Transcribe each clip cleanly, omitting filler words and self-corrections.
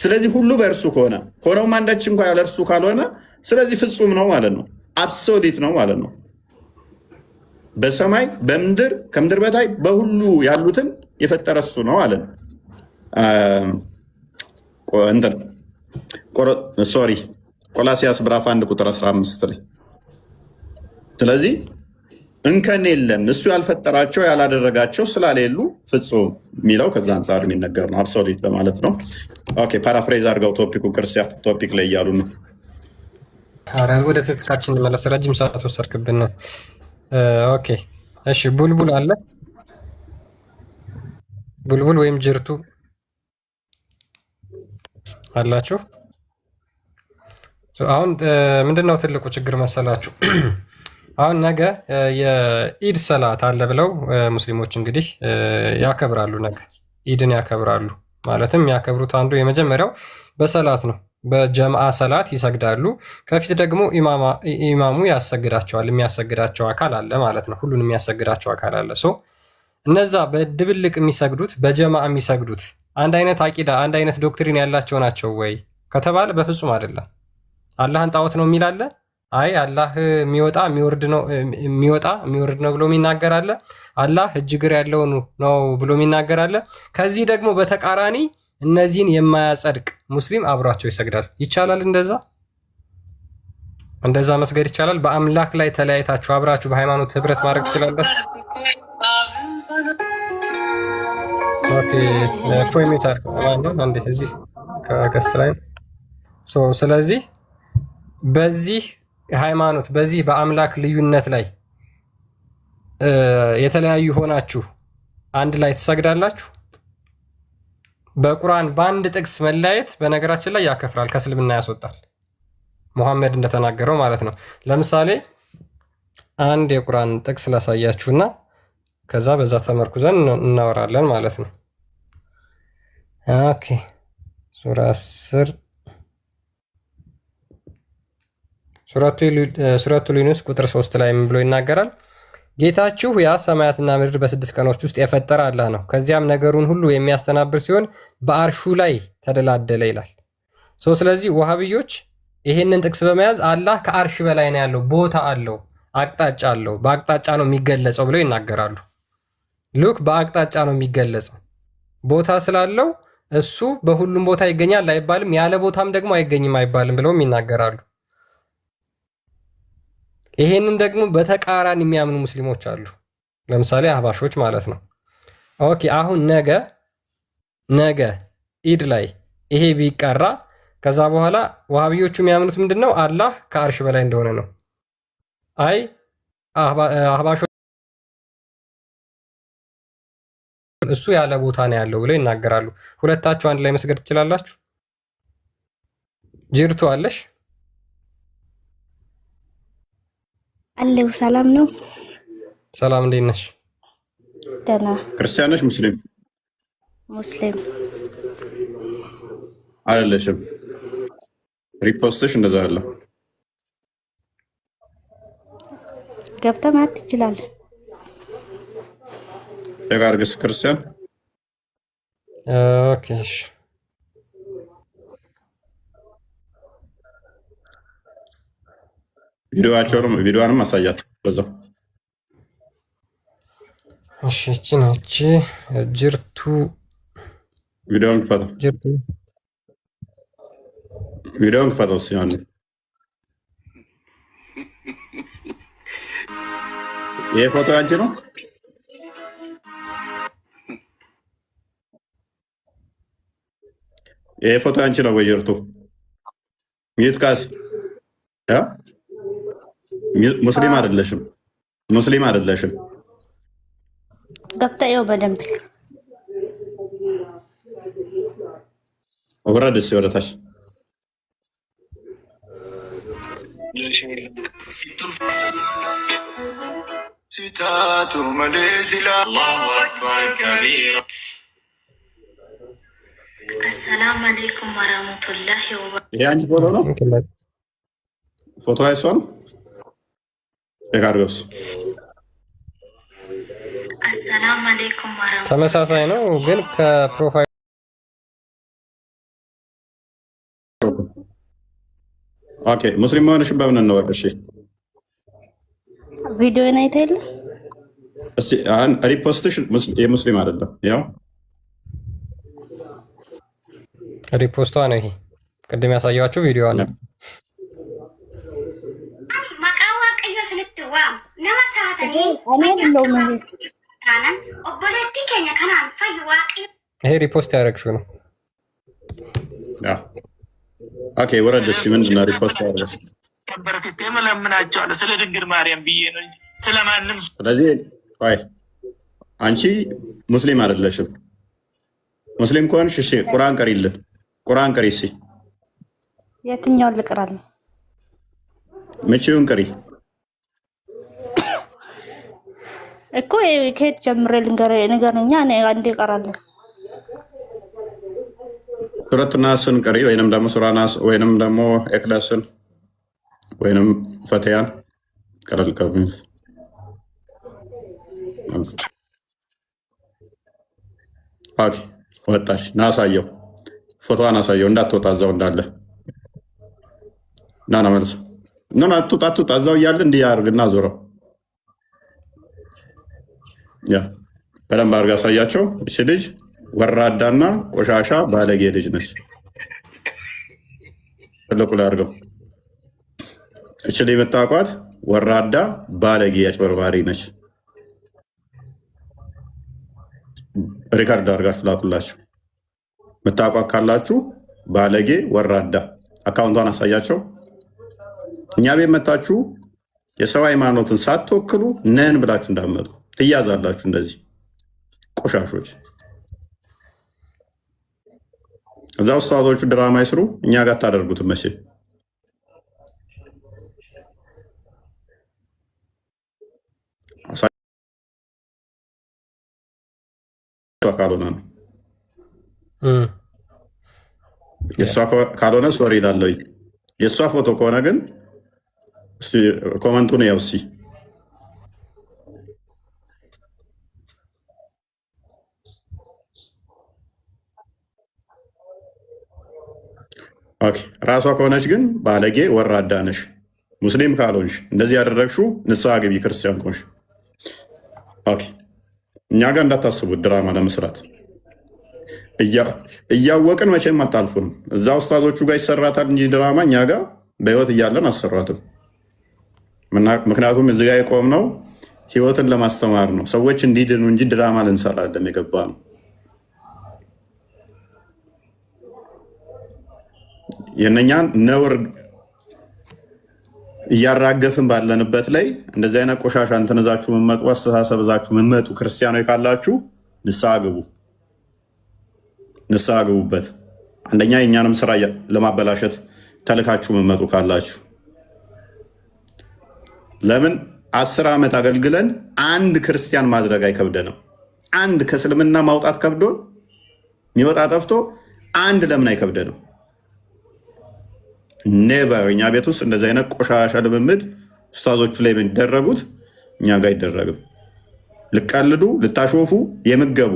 ስለዚህ ሁሉ በእርሱ ከሆነ ሆነውም አንዳች እንኳ ያለ እርሱ ካልሆነ ስለዚህ ፍጹም ነው ማለት ነው። አብሶሊት ነው ማለት ነው። በሰማይ በምድር ከምድር በታይ በሁሉ ያሉትን የፈጠረ እሱ ነው አለን። ቆላሲያስ ምዕራፍ 1 ቁጥር 15 ላይ። ስለዚህ እንከን የለም እሱ ያልፈጠራቸው ያላደረጋቸው ስላሌሉ ፍጹም የሚለው ከዛ አንጻር የሚነገር ነው። አብሶሊት በማለት ነው። ኦኬ ፓራፍሬዝ አድርገው ቶፒኩ ክርስቲያን ቶፒክ ላይ እያሉ ነው። ኧረ ወደ ቶፒካችን እንመለስ። ረጅም ሰዓት ወሰድክብን። ኦኬ እሺ፣ ቡልቡል አለ። ቡልቡል ወይም ጅርቱ አላችሁ። አሁን ምንድነው ትልቁ ችግር መሰላችሁ? አሁን ነገ የኢድ ሰላት አለ ብለው ሙስሊሞች እንግዲህ ያከብራሉ። ነገ ኢድን ያከብራሉ። ማለትም ያከብሩት አንዱ የመጀመሪያው በሰላት ነው። በጀምዓ ሰላት ይሰግዳሉ። ከፊት ደግሞ ኢማሙ ያሰግዳቸዋል። የሚያሰግዳቸው አካል አለ ማለት ነው። ሁሉን የሚያሰግዳቸው አካል አለ። እነዛ በድብልቅ የሚሰግዱት በጀምዓ የሚሰግዱት አንድ አይነት አቂዳ አንድ አይነት ዶክትሪን ያላቸው ናቸው ወይ ከተባለ በፍጹም አይደለም። አላህን ጣዖት ነው የሚል አለ። አይ አላህ የሚወጣ የሚወርድ ነው ብሎ የሚናገር አለ። አላህ እጅ እግር ያለው ነው ብሎ የሚናገር አለ። ከዚህ ደግሞ በተቃራኒ እነዚህን የማያጸድቅ ሙስሊም አብሯቸው ይሰግዳል። ይቻላል? እንደዛ መስገድ ይቻላል? በአምላክ ላይ ተለያይታችሁ አብራችሁ በሃይማኖት ህብረት ማድረግ ትችላላችሁ? ኦኬ ፖይሜተር ማለት እንዴት እዚህ ከገስት ላይ ስለዚህ በዚህ ሃይማኖት በዚህ በአምላክ ልዩነት ላይ የተለያዩ ሆናችሁ አንድ ላይ ትሰግዳላችሁ? በቁርአን በአንድ ጥቅስ መለያየት በነገራችን ላይ ያከፍራል፣ ከእስልምና ያስወጣል። ሙሐመድ እንደተናገረው ማለት ነው። ለምሳሌ አንድ የቁርአን ጥቅስ ላሳያችሁና ከዛ በዛ ተመርኩዘን እናወራለን ማለት ነው። ኦኬ ሱራ 10 ሱረቱል ዩኑስ ቁጥር 3 ላይ ምን ብሎ ይናገራል? ጌታችሁ ያ ሰማያትና ምድር በ6 ቀኖች ውስጥ የፈጠረ አላህ ነው። ከዚያም ነገሩን ሁሉ የሚያስተናብር ሲሆን በአርሹ ላይ ተደላደለ ይላል። ስለዚህ ወሃቢዮች ይሄንን ጥቅስ በመያዝ አላህ ከአርሽ በላይ ነው ያለው፣ ቦታ አለው፣ አቅጣጫ አለው፣ በአቅጣጫ ነው የሚገለጸው ብለው ይናገራሉ። ሉክ በአቅጣጫ ነው የሚገለጸው። ቦታ ስላለው እሱ በሁሉም ቦታ ይገኛል አይባልም፣ ያለ ቦታም ደግሞ አይገኝም አይባልም ብለውም ይናገራሉ። ይሄንን ደግሞ በተቃራኒ የሚያምኑ ሙስሊሞች አሉ። ለምሳሌ አህባሾች ማለት ነው። ኦኬ አሁን ነገ ኢድ ላይ ይሄ ቢቀራ ከዛ በኋላ ወሃቢዮቹ የሚያምኑት ምንድነው? አላህ ከአርሽ በላይ እንደሆነ ነው። አይ አህባሾች እሱ ያለ ቦታ ነው ያለው ብለው ይናገራሉ። ሁለታችሁ አንድ ላይ መስገድ ትችላላችሁ? ጅርቱ አለሽ? አለው። ሰላም ነው። ሰላም፣ እንዴት ነሽ? ደህና። ክርስቲያን ነሽ? ሙስሊም አይደለሽም? ሪፖስትሽ እንደዛ አለ። ገብተህ ማየት ትችላለህ። የጋርግስ ክርስቲያን ኦኬ እሺ። ቪዲዮዋንም አሳያቸው በዛው። እሺ እቺ ነች ጅርቱ። ቪዲዮውን ክፈተው ሲሆን ይሄ ፎቶ አንቺ ነው? ይሄ ፎቶ አንቺ ነው ወይ ጅርቱ? ሚዩት ካስ ሙስሊም አይደለሽም። ገብተህ ይኸው በደንብ ወረድ እስኪ ወደ ታች። አሰላሙ አለይኩም ወራህመቱላሂ ወበረካቱህ። ይሄ አንቺ ፎቶ ነው? ፎቶ አይሷ ነው? የጋርገስ አሰላሙ አለይኩም ወራህመቱላሂ ተመሳሳይ ነው ግን ከፕሮፋይል ኦኬ ሙስሊም መሆንሽን በምን እንወቅ? እሺ ቪዲዮ አይተ የለ እስቲ ሪፖስትሽ የሙስሊም አይደለም። ያው ሪፖስቷ ነው ይሄ ቅድም ያሳያችሁ ቪዲዮ ነው። ይሄ ሪፖስት ያደረግሽው ነው። ኦኬ ወረድ። እሺ ምንድን ነው ሪፖስት ያደረግሽ? ከበረከት የምለምናቸዋለሁ ስለ ድንግል ማርያም ብዬ ነው እንጂ ስለማንም። ስለዚህ ቆይ አንቺ ሙስሊም አይደለሽም። ሙስሊም ከሆንሽ እሺ ቁርአን ቀሪልን። ቁርአን ቀሪ። እሺ የትኛውን ልቅራለሁ? መቼውን ቀሪ እኮ ከየት ጀምሬ ንገረኛ። እኔ አንዴ እቀራለሁ። ሱረት ናስን ቀሪ፣ ወይንም ደግሞ ሱራ ናስ፣ ወይንም ደግሞ ኤክላስን፣ ወይንም ፈትያን ቀለል ከሚል ኦኬ ወጣች። ናሳየው፣ ፎቶዋን አሳየው። እንዳትወጣ እዛው እንዳለ ና መልስ እና አትውጣ እዛው እያለ እንዲህ ያርግና ዞረው ያ በደንብ አድርጋ አሳያቸው። እቺ ልጅ ወራዳና ቆሻሻ ባለጌ ልጅ ነች። ትልቁ ላይ አድርገው። እቺ ልጅ የምታውቋት ወራዳ ባለጌ አጭበርባሪ ነች። ሪካርድ አድርጋችሁ ላኩላችሁ። የምታውቋት ካላችሁ ባለጌ ወራዳ አካውንቷን አሳያቸው። እኛ ቤት መታችሁ የሰው ሃይማኖትን ሳትወክሉ ነን ብላችሁ እንዳመጡ ትያዛላችሁ። እንደዚህ ቆሻሾች እዛ ውስጣቶቹ ድራማ ይስሩ፣ እኛ ጋር ታደርጉት መቼ ካልሆነ ነው። የእሷ ካልሆነ ሶሪ እላለሁ። የእሷ ፎቶ ከሆነ ግን ኮመንቱን ያው እስኪ ኦኬ ራሷ ከሆነች ግን ባለጌ ወራዳ ነሽ። ሙስሊም ካልሆንሽ እንደዚህ ያደረግሽው ንስሐ ግቢ፣ ክርስቲያን ከሆንሽ። ኦኬ እኛ ጋር እንዳታስቡት ድራማ ለመስራት እያወቅን መቼም አታልፉንም። እዛ ኡስታዞቹ ጋር ይሰራታል እንጂ ድራማ እኛ ጋር በህይወት እያለን አሰሯትም። ምክንያቱም እዚህ ጋር የቆምነው ህይወትን ለማስተማር ነው፣ ሰዎች እንዲድኑ እንጂ ድራማ ልንሰራ አይደለም የገባ ነው። የእነኛን ነውር እያራገፍን ባለንበት ላይ እንደዚህ አይነት ቆሻሻ እንትን እዛችሁ የምትመጡ አስተሳሰብ እዛችሁ የምትመጡ ክርስቲያኖች ካላችሁ ንስሐ ግቡ፣ ንስሐ ግቡበት። አንደኛ የእኛንም ስራ ለማበላሸት ተልካችሁ የምትመጡ ካላችሁ ለምን 10 ዓመት አገልግለን አንድ ክርስቲያን ማድረግ አይከብደንም? አንድ ከእስልምና ማውጣት ከብዶን የሚወጣ ጠፍቶ አንድ ለምን አይከብደንም? ኔቨር። እኛ ቤት ውስጥ እንደዚህ አይነት ቆሻሻ ልምምድ ኡስታዞቹ ላይ የሚደረጉት እኛ ጋር አይደረግም። ልቀልዱ፣ ልታሾፉ የምገቡ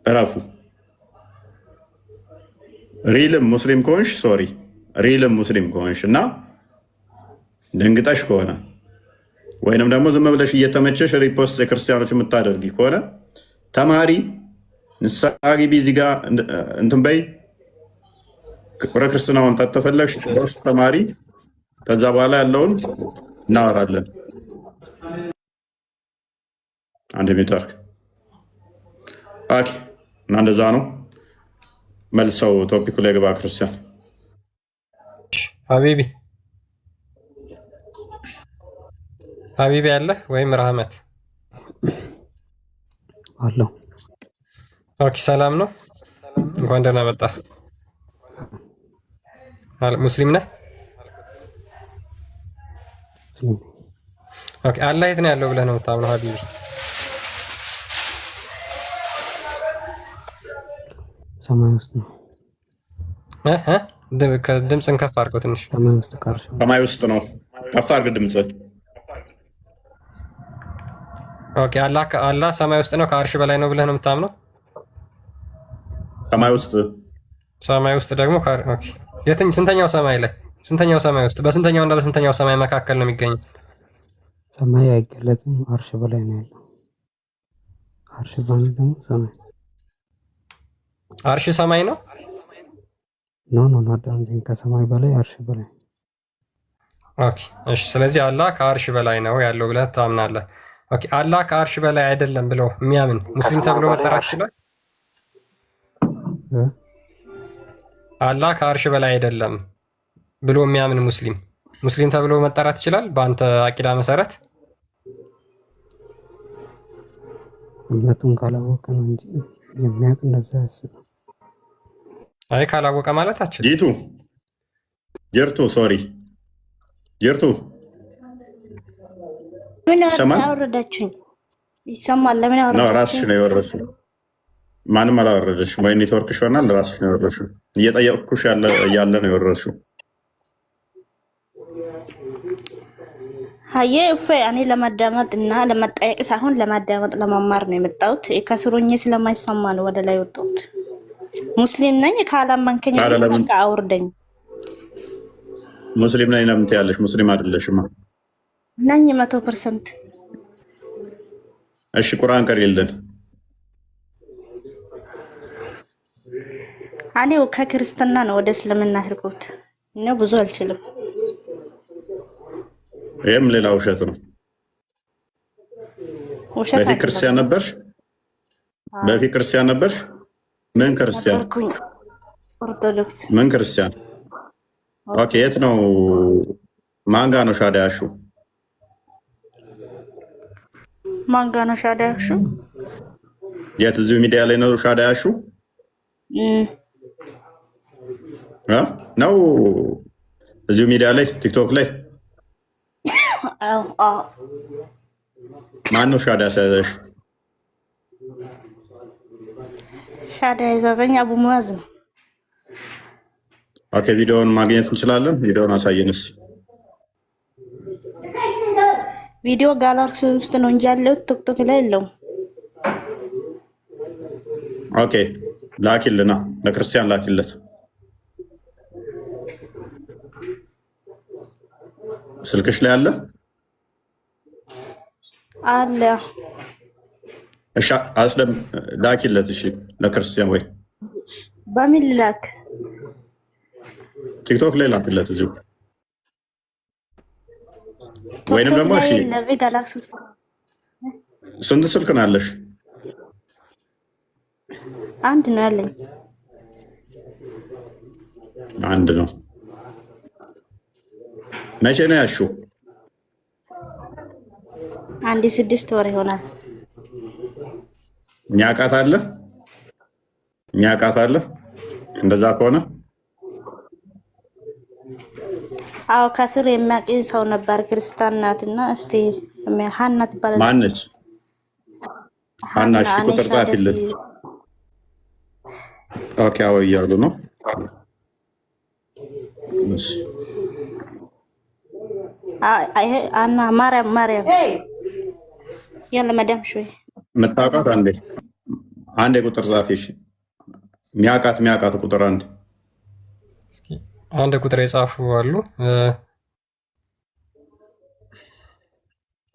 እረፉ። ሪልም ሙስሊም ከሆንሽ ሶሪ፣ ሪልም ሙስሊም ከሆንሽ እና ደንግጠሽ ከሆነ ወይንም ደግሞ ዝም ብለሽ እየተመቸሽ ሪፖስት የክርስቲያኖች የምታደርጊ ከሆነ ተማሪ፣ ንስሐ ግቢ፣ እዚህ ጋር እንትን በይ። ወደ ክርስትና መምጣት ተፈለግሽ ስ ተማሪ። ከዛ በኋላ ያለውን እናወራለን። አንድ ሜትወርክ ኦኬ። እና እንደዛ ነው። መልሰው ቶፒኩ ላይ ገባ። ክርስቲያን ሀቢቢ አለ ወይም ረህመት አለው። ኦኬ ሰላም ነው። እንኳን ደህና መጣ። ሙስሊም ነህ? ኦኬ አላህ የት ነው ያለው ብለህ ነው የምታምነው ሀቢቢ? ሰማይ ውስጥ ነው። ድምፅን ከፍ አድርገው ትንሽ። ሰማይ ውስጥ ነው። ከፍ አድርግ ድምፅህን። ኦኬ አላህ ሰማይ ውስጥ ነው፣ ከአርሽ በላይ ነው ብለህ ነው የምታምነው? ሰማይ ውስጥ ሰማይ ውስጥ ደግሞ ስንተኛው ሰማይ ላይ? ስንተኛው ሰማይ ውስጥ? በስንተኛው እና በስንተኛው ሰማይ መካከል ነው የሚገኘው? ሰማይ አይገለጽም። አርሽ በላይ ነው ያለው። አርሽ ማለት ደግሞ ሰማይ። አርሽ ሰማይ ነው? ኖ አዳምጠኝ። ከሰማይ በላይ አርሽ በላይ። ኦኬ እሺ። ስለዚህ አላህ ከአርሽ በላይ ነው ያለው ብለህ ታምናለህ? ኦኬ። አላህ ከአርሽ በላይ አይደለም ብሎ የሚያምን ሙስሊም ተብሎ መጠራት ይችላል? አላህ ከአርሽ በላይ አይደለም ብሎ የሚያምን ሙስሊም ተብሎ መጠራት ይችላል? በአንተ አቂዳ መሰረት እምነቱን ካላወቀ ነው እንጂ የሚያውቅ እንደዛ ያስባል። አይ ካላወቀ ማለት አችልም። ጀርቱ ምን ይሰማል? አወረዳችሁኝ? ይሰማል? ለምን አወረዳችሁኝ? ራስሽ ነው የወረድሽው። ማንም አላወረደሽም። ወይ ኔትወርክሽ ይሆናል። ራስሽ ነው የወረድሽው። እየጠየቅኩሽ ያለ ነው የወረድሽው። ሀዬ እፌ እኔ ለማዳመጥ እና ለመጠየቅ ሳይሆን ለማዳመጥ ለመማር ነው የመጣሁት። ከስሮኜ ስለማይሰማ ነው ወደ ላይ ወጣሁት። ሙስሊም ነኝ ካላመንከኝ በቃ አውርደኝ። ሙስሊም ነኝ ለምን ትያለሽ? ሙስሊም አይደለሽማ። ነኝ 100%። እሺ ቁርአን ቀሪልን። እኔው ከክርስትና ነው ወደ እስልምና ሄድኩት። እኔ ብዙ አልችልም። ይሄም ሌላ ውሸት ነው። በፊት ክርስቲያን ነበርሽ? ምን ክርስቲያን? ኦርቶዶክስ። ምን ክርስቲያን? ኦኬ። የት ነው? ማን ጋ ነው ሻዳ ያልሽው? ማን ጋ ነው ሻዳ ያልሽው? የት? እዚሁ ሚዲያ ላይ ነው ሻዳ ያልሽው? ነው እዚሁ ሚዲያ ላይ ቲክቶክ ላይ? ማን ነው ሻዳ ያሳዘሽ? ሻዳ ያዛዘኝ አቡ ሙአዝ ነው። ኦኬ። ቪዲዮውን ማግኘት እንችላለን? ቪዲዮውን አሳየንስ። ቪዲዮ ጋላክሲ ውስጥ ነው እንጂ ያለው ቲክቶክ ላይ የለውም። ኦኬ። ላኪልና ለክርስቲያን ላኪለት። ስልክሽ ላይ አለ? አለ። እሺ ላኪለት። እሺ ለክርስቲያን ወይ በምን ላክ? ቲክቶክ ላይ ላኪለት እዚሁ። ወይንም ደግሞ እሺ ስንት ስልክ ነው ያለሽ? አንድ ነው ያለኝ። አንድ ነው። መቼ ነው ያልሽው? 6 ወር ይሆናል። ሚያውቃት አለ? እንደዛ ከሆነ አዎ፣ ከስር የሚያውቅ ሰው ነበር። ክርስቲያን ናትና እስቲ ሀና ትባላለች። ማነች ሀና? እሺ ቁጥር ጻፊልን። ኦኬ። አዎ እያሉ ነው። እሺ አና ማርያም ያለ መዳም ሾይ የምታውቃት አንዴ ቁጥር ጻፊ። እሺ ሚያውቃት ቁጥር አንድ ቁጥር የጻፉ አሉ።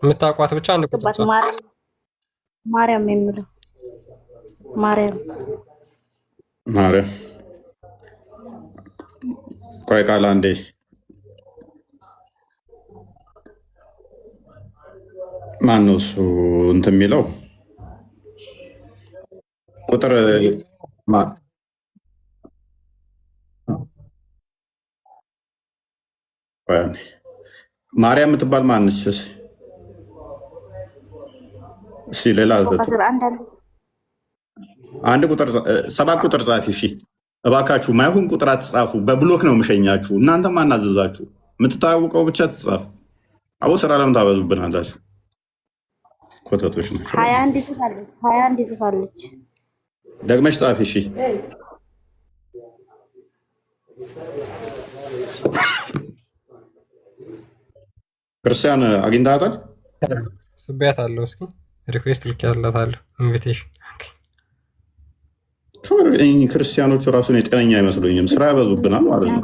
የምታውቋት ብቻ አንድ ቁጥር ጻፉ። ማርያም የሚለው ማርያም ቆይ ቃል አንዴ ማን ነው እሱ እንትን የሚለው ቁጥር ማርያም የምትባል ማንች? እሺ ሌላ አንድ ቁጥር 7 ቁጥር ጻፊ። እሺ እባካችሁ ማይሆን ቁጥር አትጻፉ። በብሎክ ነው የምሸኛችሁ። እናንተም አናዘዛችሁ። የምትታወቀው ብቻ ትጻፉ። አቦ ስራ ለምን ታበዙብናላችሁ? ኮተቶች ናቸው። 21 ይጽፋለች። ደግመሽ ጻፊ። እሺ ክርስቲያን አግኝተሃታል? ስቢያት አለው። እስኪ ሪኩዌስት ልኬያላታለሁ ኢንቪቴሽን። ክርስቲያኖቹ ራሱን የጤነኛ አይመስሉኝም። ስራ ያበዙብናል ማለት ነው።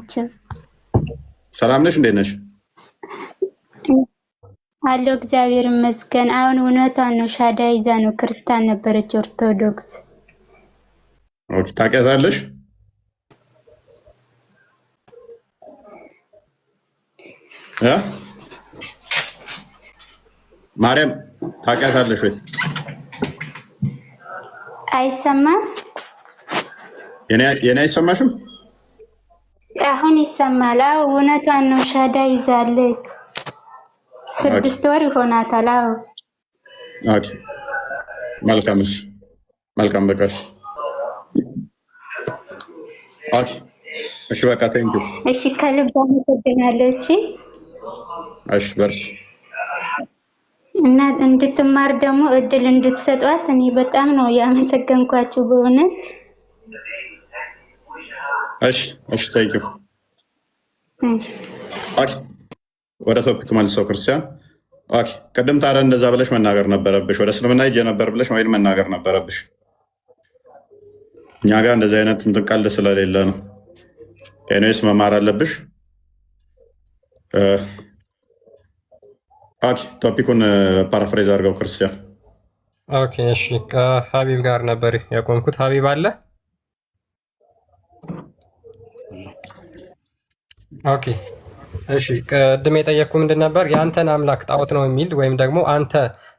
ሰላም ነሽ? እንዴት ነሽ? አሎ እግዚአብሔር ይመስገን። አሁን እውነቷን ነው። ሻዳ ይዛ ነው ክርስቲያን ነበረች ኦርቶዶክስ። ኦኬ ታውቂያታለሽ? ማርያም ታውቂያታለሽ ወይ? አይሰማም? የኔ አይሰማሽም? አሁን ይሰማል። አዎ እውነቷን ነው። ሻዳ ይዛለች 6 ወር ይሆናታል። አዎ ኦኬ መልካምሽ መልካም በቃሽ። ኦኬ እሺ በቃ ቴንኪው። እሺ ከልብ አመሰግናለሁ። እሺ በርሽ እና እንድትማር ደግሞ እድል እንድትሰጧት እኔ በጣም ነው ያመሰገንኳችሁ በእውነት። እሺ ቴንኪው። ኦኬ ወደ ቶፒክ መልሰው ክርስቲያን። ኦኬ ቅድም ታዲያ እንደዛ ብለሽ መናገር ነበረብሽ። ወደ እስልምና ሂጄ ነበር ብለሽ ወይም መናገር ነበረብሽ። እኛ ጋር እንደዚህ አይነት እንትን ቀልድ ስለሌለ ነው። ኤኒዌይስ መማር አለብሽ። ኦኬ ቶፒኩን ፓራፍሬዝ አድርገው ክርስቲያን። ኦኬ እሺ ከሀቢብ ጋር ነበር ያቆምኩት። ሀቢብ አለ? ኦኬ እሺ ቅድም የጠየቅኩ ምንድን ነበር? የአንተን አምላክ ጣዖት ነው የሚል ወይም ደግሞ አንተ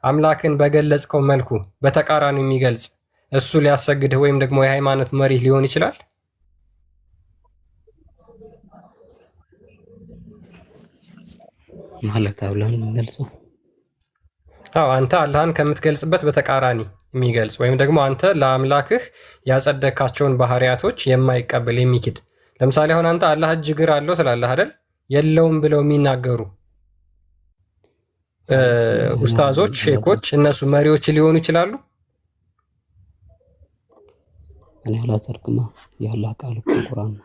አምላክን በገለጽከው መልኩ በተቃራኒ የሚገልጽ እሱ ሊያሰግድህ ወይም ደግሞ የሃይማኖት መሪ ሊሆን ይችላል? ማለት አብላን የሚገልጸው አንተ አላህን ከምትገልጽበት በተቃራኒ የሚገልጽ ወይም ደግሞ አንተ ለአምላክህ ያጸደካቸውን ባህሪያቶች የማይቀበል የሚክድ። ለምሳሌ አሁን አንተ አላህ እጅ እግር አለው ትላለህ አይደል? የለውም ብለው የሚናገሩ ኡስታዞች፣ ሼኮች እነሱ መሪዎች ሊሆኑ ይችላሉ? እኔ አላጸድቅማ። የአላህ ቃል ቁርአን ነው።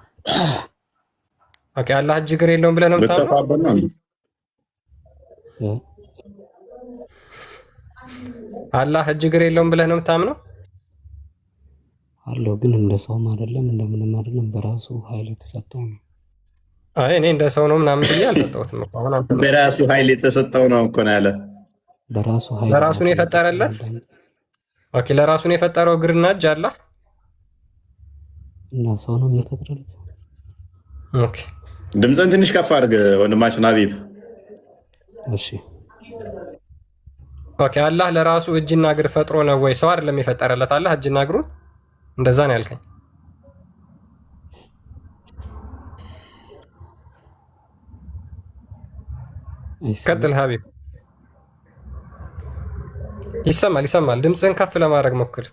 ኦኬ አላህ እጅ እግር የለውም ብለህ ነው የምታምነው? አላህ እጅ እግር የለውም ብለህ ነው የምታምነው? አለው ግን እንደ ሰውም አይደለም እንደምንም አይደለም፣ በራሱ ኃይል የተሰጠው ነው። አይ እኔ እንደ ሰው ነው ምናምን ብዬ አልሰጠሁትም እኮ። አሁን አንተ በራሱ ኃይል የተሰጠው ነው እኮ ነው ያለ። በራሱ ኃይል ለራሱ ነው የፈጠረለት። ኦኬ ለራሱ ነው የፈጠረው እግርና እጅ አላህ እና ሰው ነው የሚፈጥርለት። ኦኬ ድምፅን ትንሽ ከፍ አድርግ ወንድማችን ሀቢብ። እሺ ኦኬ አላህ ለራሱ እጅና እግር ፈጥሮ ነው ወይ? ሰው አይደለም የፈጠረለት አላህ እጅና እግሩን? እንደዛ ነው ያልከኝ? ቀጥል ሀቢብ። ይሰማል። ድምፅህን ከፍ ለማድረግ ሞክር።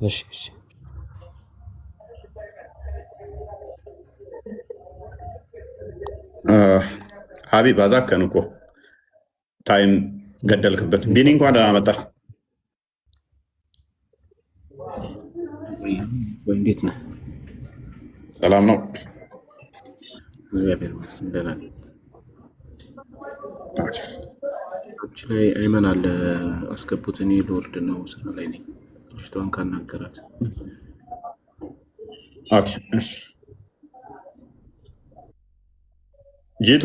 እሺ ሀቢብ አዛከን እኮ ታይም ገደልክበት። ቢኒ እንኳን ደህና መጣ። እንዴት ነህ? ሰላም ነው? እግዚአብሔር ይመስገን ደህና ነኝ። ች ላይ አይመን አለ አስገቡት። እኔ ልወርድ ነው፣ ስራ ላይ ነኝ። ልጅቷን ካናገራት ጂቱ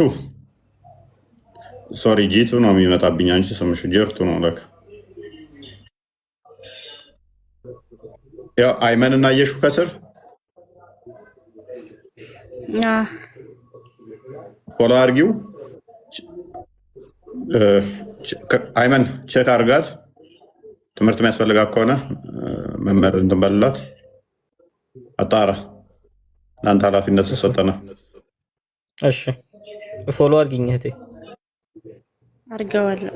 ሶሪ ጂቱ ነው የሚመጣብኝ። አንቺ ስምሽ ጀርቱ ነው ለካ። ያው አይመን እና አየሹ ከስር ፎሎ አድርጊው። አይመን ቼክ አድርጋት። ትምህርት የሚያስፈልጋት ከሆነ መመር እንትን በልላት፣ አጣራ። ለአንተ ኃላፊነት ተሰጠና። እሺ ፎሎ አድርጊኝ እህቴ። አድርገዋለሁ።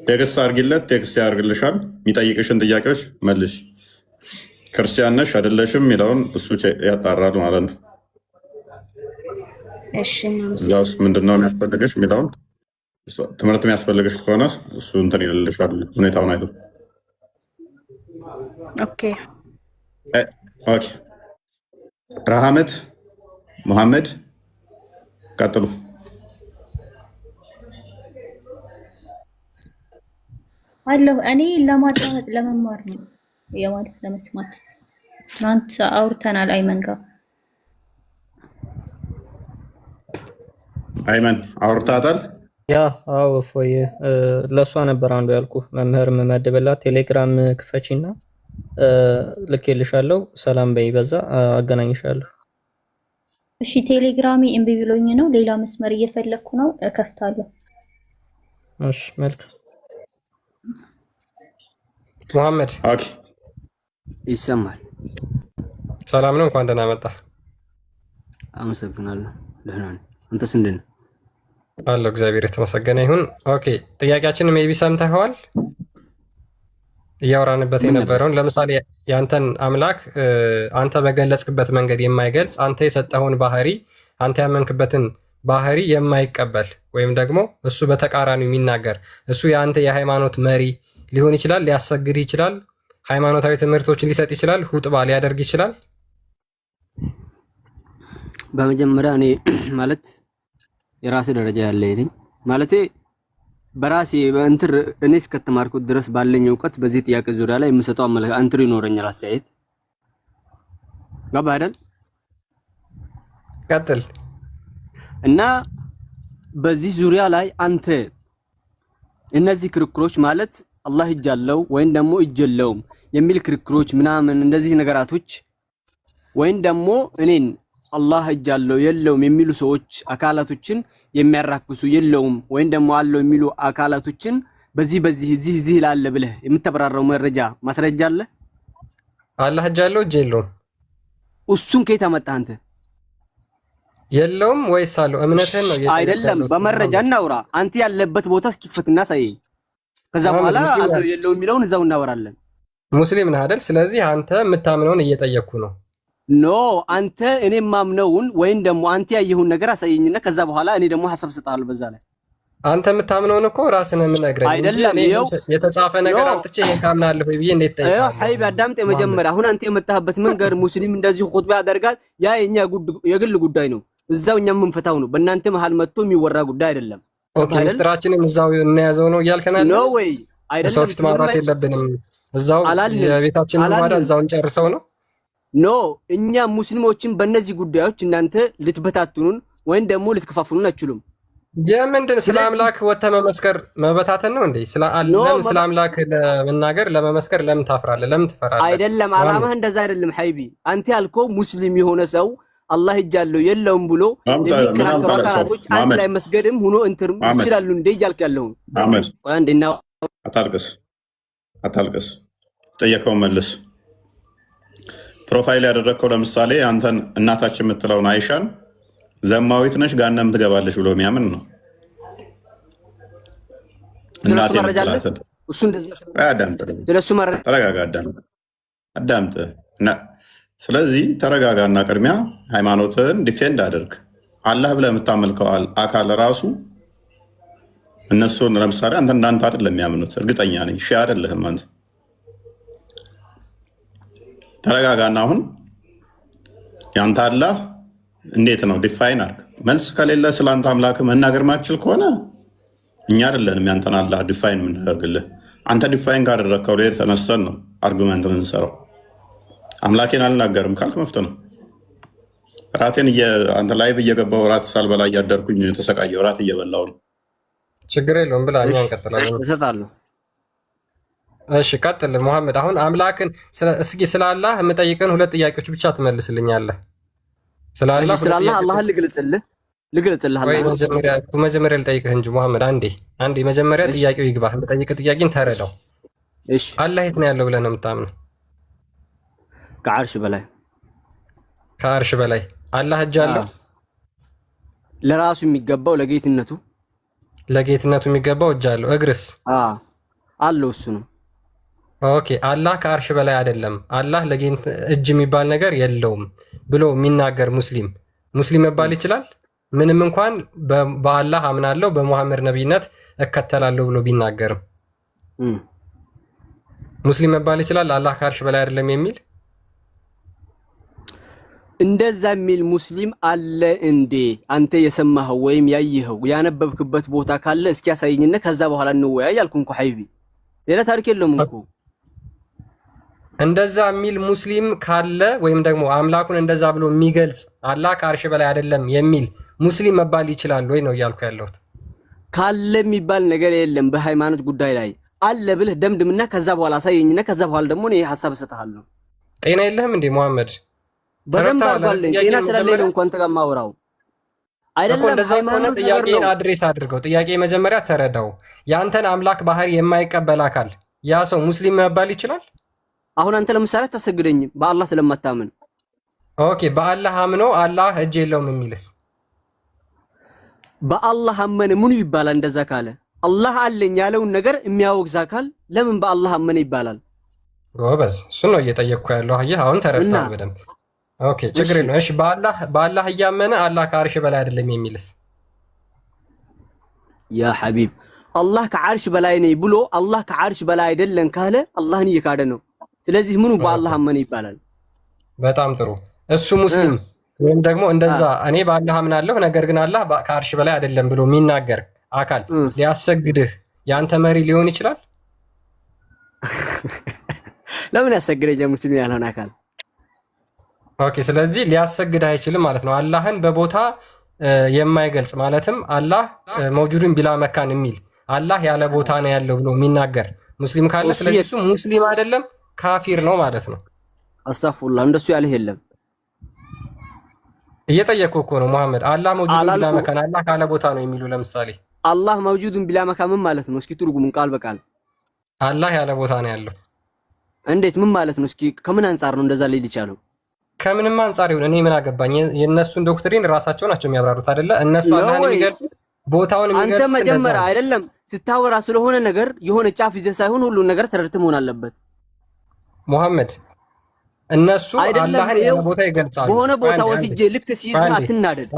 ቴክስት አድርጊለት፣ ቴክስት ያደርግልሻል። የሚጠይቅሽን ጥያቄዎች መልሽ። ክርስቲያን ነሽ አይደለሽም የሚለውን እሱ ያጣራል ማለት ነው። እዛ ውስጥ ምንድነው የሚያስፈልግሽ የሚለውን ትምህርት የሚያስፈልግሽ ከሆነ እሱ እንትን ይልልሻል ሁኔታውን አይቶ። ኦኬ ረሃመት ሙሐመድ ቀጥሉ። አለሁ እኔ ለማዳመጥ ለመማር ነው። የማለት ለመስማት ትናንት አውርተናል። አይመን ጋር አይመን አውርታታል። ያ አዎ ፎይ ለሷ ነበር አንዱ ያልኩ መምህር መመደበላት ቴሌግራም ክፈቺና ልኬልሻለሁ። ሰላም በይ በዛ አገናኝሻለሁ። እሺ ቴሌግራሚ እምቢ ብሎኝ ነው። ሌላ መስመር እየፈለኩ ነው። እከፍታለሁ። እሺ መልካም ሙሐመድ ኦኬ ይሰማል። ሰላም ነው። እንኳን ደህና መጣ። አመሰግናለሁ። ደህና ነኝ። አንተስ እንዴት ነህ? አለሁ እግዚአብሔር የተመሰገነ ይሁን። ኦኬ ጥያቄያችንን ሜቢ ሰምተኸዋል። እያወራንበት የነበረውን ለምሳሌ ያንተን አምላክ አንተ በገለጽክበት መንገድ የማይገልጽ አንተ የሰጠኸውን ባህሪ አንተ ያመንክበትን ባህሪ የማይቀበል ወይም ደግሞ እሱ በተቃራኒው የሚናገር እሱ የአንተ የሃይማኖት መሪ ሊሆን ይችላል፣ ሊያሰግድ ይችላል፣ ሃይማኖታዊ ትምህርቶችን ሊሰጥ ይችላል፣ ሁጥባ ሊያደርግ ይችላል። በመጀመሪያ እኔ ማለት የራሴ ደረጃ ያለ ነኝ ማለት በራሴ በእንትር እኔ እስከተማርኩት ድረስ ባለኝ ዕውቀት በዚህ ጥያቄ ዙሪያ ላይ የምሰጠው አንትር ይኖረኛል አስተያየት ገባ አይደል? ቀጥል እና በዚህ ዙሪያ ላይ አንተ እነዚህ ክርክሮች ማለት አላህ እጅ አለው ወይም ደግሞ እጅ የለውም የሚል ክርክሮች ምናምን እንደዚህ ነገራቶች ወይም ደግሞ እኔን አላህ እጅ አለው የለውም የሚሉ ሰዎች አካላቶችን የሚያራክሱ የለውም ወይም ደግሞ አለው የሚሉ አካላቶችን በዚህ እዚህ ይላል ብለህ የምትበራራው መረጃ ማስረጃ አለ? አላህ እጅ አለው እጅ የለውም እሱን ከየት አመጣህ አንተ? የለውም ወይስ አለው? እምነትህን ነው አይደለም፣ በመረጃ እናውራ። አንተ ያለበት ቦታ እስኪፈትና ሳይኝ ከዛ በኋላ አለው የለውም የሚለውን እዛው እናወራለን። ሙስሊም ነህ አይደል? ስለዚህ አንተ የምታምነውን እየጠየቅኩ ነው። ኖ አንተ እኔ ማምነውን ወይም ደግሞ አንተ ያየሁን ነገር አሳየኝና ከዛ በኋላ እኔ ደግሞ ሐሳብ ሰጣለሁ በዛ ላይ። አንተ የምታምነውን እኮ ራስህ ነው የምነግረኝ። አይደለም የተጻፈ ነገር አምጥቼ ይሄን ታምናለህ ወይ ብዬ እንዴት ጠይቃለሁ? ሀይብ አዳምጥ። መጀመሪያ አሁን አንተ የመጣህበት መንገድ ሙስሊም እንደዚህ ኹጥባ ያደርጋል፣ ያ የኛ የግል ጉዳይ ነው። እዛው እኛ የምንፈታው ነው። በእናንተ መሃል መጥቶ የሚወራ ጉዳይ አይደለም። ኦኬ ምስጢራችንን እዛው እናያዘው ነው እያልከናል? ኖ ወይ አይደለም። ሰው ፊት ማውራት የለብንም። እዛው የቤታችን ማዳ እዛው እንጨርሰው ነው። ኖ እኛ ሙስሊሞችን በእነዚህ ጉዳዮች እናንተ ልትበታቱኑን ወይም ደግሞ ልትከፋፍሉን አትችሉም። የምንድን ስለ አምላክ ወጥተህ መመስከር መበታተን ነው እንዴ? ስለ አምላክ ለመናገር ለመመስከር ለምን ታፍራለህ? ለምን ትፈራለህ? አይደለም አላማህ እንደዛ አይደለም ሐይቢ። አንተ ያልከው ሙስሊም የሆነ ሰው አላህ እጅ አለው የለውም ብሎ የሚከራከሩ አካላቶች አንድ ላይ መስገድም ሆኖ እንትር ይችላሉ እንዴ እያልክ ያለው አህመድ አንዴና አታልቅስ ጠየቀው መልስ። ፕሮፋይል ያደረግከው ለምሳሌ አንተን እናታችን የምትለውን አይሻን ዘማዊት ነሽ ጋነም ትገባለች ብሎ የሚያምን ነው። እናቴ ምትላትን ተረጋጋ፣ አዳምጥ። ስለዚህ ተረጋጋና ቅድሚያ ሃይማኖትን ዲፌንድ አድርግ። አላህ ብለህ የምታመልከው አካል ራሱ እነሱን ለምሳሌ አንተ እንዳንተ አይደለም የሚያምኑት፣ እርግጠኛ ነኝ። ሺ አይደለህም አንተ። ተረጋጋና አሁን ያንተ አላህ እንዴት ነው ዲፋይን አድርግ። መልስ ከሌለ ስለ አንተ አምላክ መናገር ማችል ከሆነ እኛ አይደለንም ያንተን አላህ ዲፋይን የምናደርግልህ። አንተ ዲፋይን ካደረግከው ላይ ተነስተን ነው አርጉመንት የምንሰራው። አምላኬን አልናገርም ካልክ መፍት ነው። ራቴን አንተ ላይቭ እየገባው ራት ሳልበላ እያደርኩኝ ተሰቃየው ራት እየበላው ነው። ችግር የለውም ብላ እኛ እንቀጥላለን። እሰጣለሁ። እሺ ቀጥል ሙሐመድ። አሁን አምላክን እስኪ ስለ አላህ የምጠይቅን ሁለት ጥያቄዎች ብቻ ትመልስልኛለህ። ስለ አላህ አላህን ልግለጽልህ ወይ መጀመሪያ ልጠይቅህ እንጂ ሙሐመድ። አንዴ መጀመሪያ ጥያቄው ይግባህ። የምጠይቅህ ጥያቄን ተረዳው። እሺ አላህ የት ነው ያለው ብለህ ነው የምታምነው? ከዓርሽ በላይ። ከዓርሽ በላይ አላህ እጅ አለው? ለራሱ የሚገባው ለጌትነቱ የሚገባው እጅ አለው። እግርስ አለው? እሱ ነው። ኦኬ አላህ ከዓርሽ በላይ አይደለም፣ አላህ እጅ የሚባል ነገር የለውም ብሎ የሚናገር ሙስሊም መባል ይችላል? ምንም እንኳን በአላህ አምናለሁ በሙሐመድ ነቢይነት እከተላለሁ ብሎ ቢናገርም ሙስሊም መባል ይችላል? አላህ ከዓርሽ በላይ አይደለም የሚል እንደዛ የሚል ሙስሊም አለ እንዴ? አንተ የሰማኸው ወይም ያየኸው ያነበብክበት ቦታ ካለ እስኪ ያሳየኝና ከዛ በኋላ እንወያይ አልኩ እኮ ሐይቢ። ሌላ ታሪክ የለውም እኮ። እንደዛ የሚል ሙስሊም ካለ ወይም ደግሞ አምላኩን እንደዛ ብሎ የሚገልጽ አላህ ከአርሽ በላይ አይደለም የሚል ሙስሊም መባል ይችላል ወይ ነው እያልኩ ያለሁት። ካለ የሚባል ነገር የለም በሃይማኖት ጉዳይ ላይ አለ ብለህ ደምድምና ከዛ በኋላ አሳየኝና ከዛ በኋላ ደግሞ እኔ ሐሳብ እሰጥሃለሁ። ጤና የለህም እንዴ ሙሐመድ? በደንብ አድርጓለኝ። ጤና ስለሌለ ነው እንኳን ተቀማውራው አይደለም። እንደዛ ከሆነ ጥያቄን አድሬስ አድርገው። ጥያቄ መጀመሪያ ተረዳው። ያንተን አምላክ ባህሪ የማይቀበል አካል ያ ሰው ሙስሊም መባል ይችላል? አሁን አንተ ለምሳሌ ታሰግደኝ በአላህ ስለማታምን። ኦኬ በአላህ አምኖ አላህ እጅ የለውም የሚልስ? በአላህ አመነ ምኑ ይባላል? እንደዛ ካለ አላህ አለኝ ያለውን ነገር የሚያወግዝ አካል ለምን በአላህ አመነ ይባላል? ጎበዝ፣ እሱ ነው እየጠየቅኩ ያለው። አየህ አሁን ተረድተሃል በደንብ። ኦኬ ችግር የለውም። እሺ በአላህ እያመነ አላህ ከአርሽ በላይ አይደለም የሚልስ? ያ ሐቢብ አላህ ከአርሽ በላይ ነኝ ብሎ አላህ ከአርሽ በላይ አይደለም ካለ አላህን እየካደ ነው። ስለዚህ ምኑ በአላህ አመነ ይባላል? በጣም ጥሩ። እሱ ሙስሊም ወይም ደግሞ እንደዛ እኔ በአላህ አምናለሁ ነገር ግን አላህ ከአርሽ በላይ አይደለም ብሎ የሚናገር አካል ሊያሰግድህ ያንተ መሪ ሊሆን ይችላል? ለምን ያሰግደኝ ሙስሊም ያልሆነ አካል? ኦኬ ስለዚህ ሊያሰግድህ አይችልም ማለት ነው። አላህን በቦታ የማይገልጽ ማለትም አላህ መውጁድን ቢላ መካን የሚል አላህ ያለ ቦታ ነው ያለው ብሎ የሚናገር ሙስሊም ካለ ስለዚህ እሱ ሙስሊም አይደለም ካፊር ነው ማለት ነው። አስተግፊሩላህ እንደሱ ያለህ የለም። እየጠየቅኩህ እኮ ነው ሙሐመድ። አላህ መውጁድን ቢላ መካን አላህ ካለ ቦታ ነው የሚሉ ለምሳሌ አላህ መውጁድን ቢላ መካን ምን ማለት ነው? እስኪ ትርጉሙን ቃል በቃል አላህ ያለ ቦታ ነው ያለው እንዴት ምን ማለት ነው? እስኪ ከምን አንፃር ነው እንደዛ ሊል ይቻለው? ከምንም አንፃር ይሁን እኔ ምን አገባኝ? የነሱን ዶክትሪን ራሳቸው ናቸው የሚያብራሩት አይደለ? እነሱ አላህን የሚገልጹት ቦታውን የሚገልጹት አንተ መጀመሪያ አይደለም ስታወራ ስለሆነ ነገር የሆነ ጫፍ ይዘህ ሳይሆን ሁሉ ነገር ተረድተህ መሆን አለበት ሙሐመድ። እነሱ አላህን ያለ ቦታ ይገልጻሉ። በሆነ ቦታ ወስጄ ልክ ሲይዝ አትናደድ።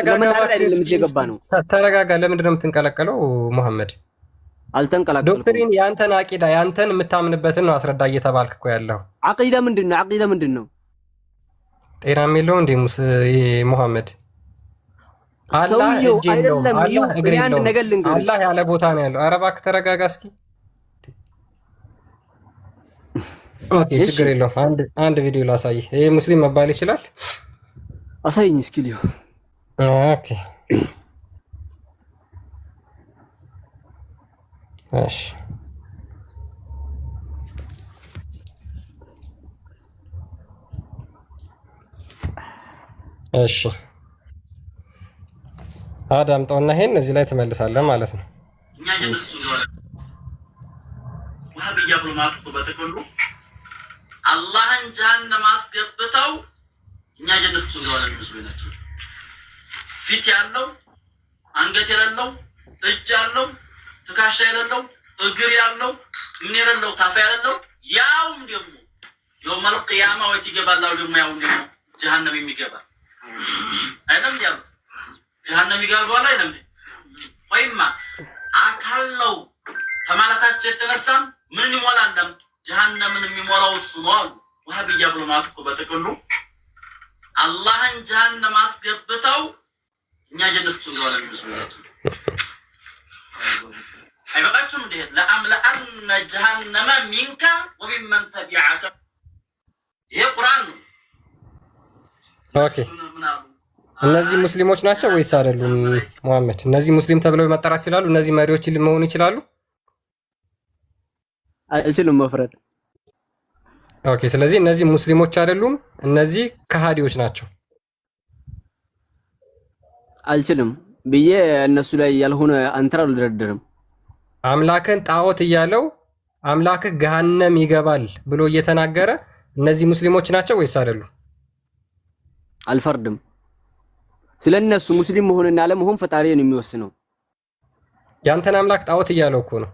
ለመናደድ አይደለም እዚህ የገባ ነው። ተረጋጋ። ለምንድን ነው የምትንቀለቀለው ሙሐመድ? አልተንቀለቀልኩም። ዶክትሪን ያንተን አቂዳ ያንተን የምታምንበትን ነው አስረዳ እየተባልክ እኮ ያለው። አቂዳ ምንድነው? አቂዳ ምንድነው? ጤናም የለውም እንዴ ሙሐመድ? አላህ እጅ የለውም አላህ እግር የለውም አላህ ያለ ቦታ ነው ያለው። ኧረ እባክህ ተረጋጋ እስኪ። ኦኬ ችግር የለውም። አንድ ቪዲዮ ላሳይህ። ይሄ ሙስሊም መባል ይችላል? አሳይኝ እስኪ ልዩ። ኦኬ እሺ እሺ አዳምጠውና ይሄን እዚህ ላይ ትመልሳለህ ማለት ነው። እኛ ጀነሱ ወሃብያ ብሎ ማጥቶ በተከሉ አላህን ጀሃነም አስገብተው እኛ ጀነሱ እንደሆነ መስሎ ናቸው። ፊት ያለው አንገት የሌለው እጅ ያለው ትከሻ የሌለው እግር ያለው ምን የሌለው ታፋ ያለው ያውም ደግሞ የውመል ቂያማ ወይት ይገባላው ደግሞ ያውም ደግሞ ጀሃነም የሚገባ አይደለም ያሉት ጀሃነም ይገባል አይደለም ወይማ አካል ነው ተማላታቸው የተነሳም ምን ይሞላለም ጀሃነምን የሚሞላው እሱ ነው። ወሃብያ ብሎ ማጥቆ በተከሉ አላህን ጀሃነም አስገብተው እኛ ጀነቱ እንደሆነ መስሎናቸው አይበቃችሁም እንዴ? ለአምለአነ ጀሃነመ ሚንከ ወሚመን ተቢዐከ ይሄ ቁርአን ነው። ኦኬ እነዚህ ሙስሊሞች ናቸው ወይስ አይደሉም ሙሐመድ? እነዚህ ሙስሊም ተብለው መጠራት ይችላሉ? እነዚህ መሪዎች መሆኑ ይችላሉ? አይችሉም መፍረድ። ኦኬ ስለዚህ እነዚህ ሙስሊሞች አይደሉም፣ እነዚህ ከሃዲዎች ናቸው። አልችልም ብዬ እነሱ ላይ ያልሆነ አንተራ አልደረደርም። አምላክን ጣዖት እያለው አምላክ ገሃነም ይገባል ብሎ እየተናገረ እነዚህ ሙስሊሞች ናቸው ወይስ አይደሉም? አልፈርድም። ስለነሱ ሙስሊም መሆንና አለመሆን ፈጣሪ ነው የሚወስነው። ያንተን አምላክ ጣዖት እያለው እኮ ነው።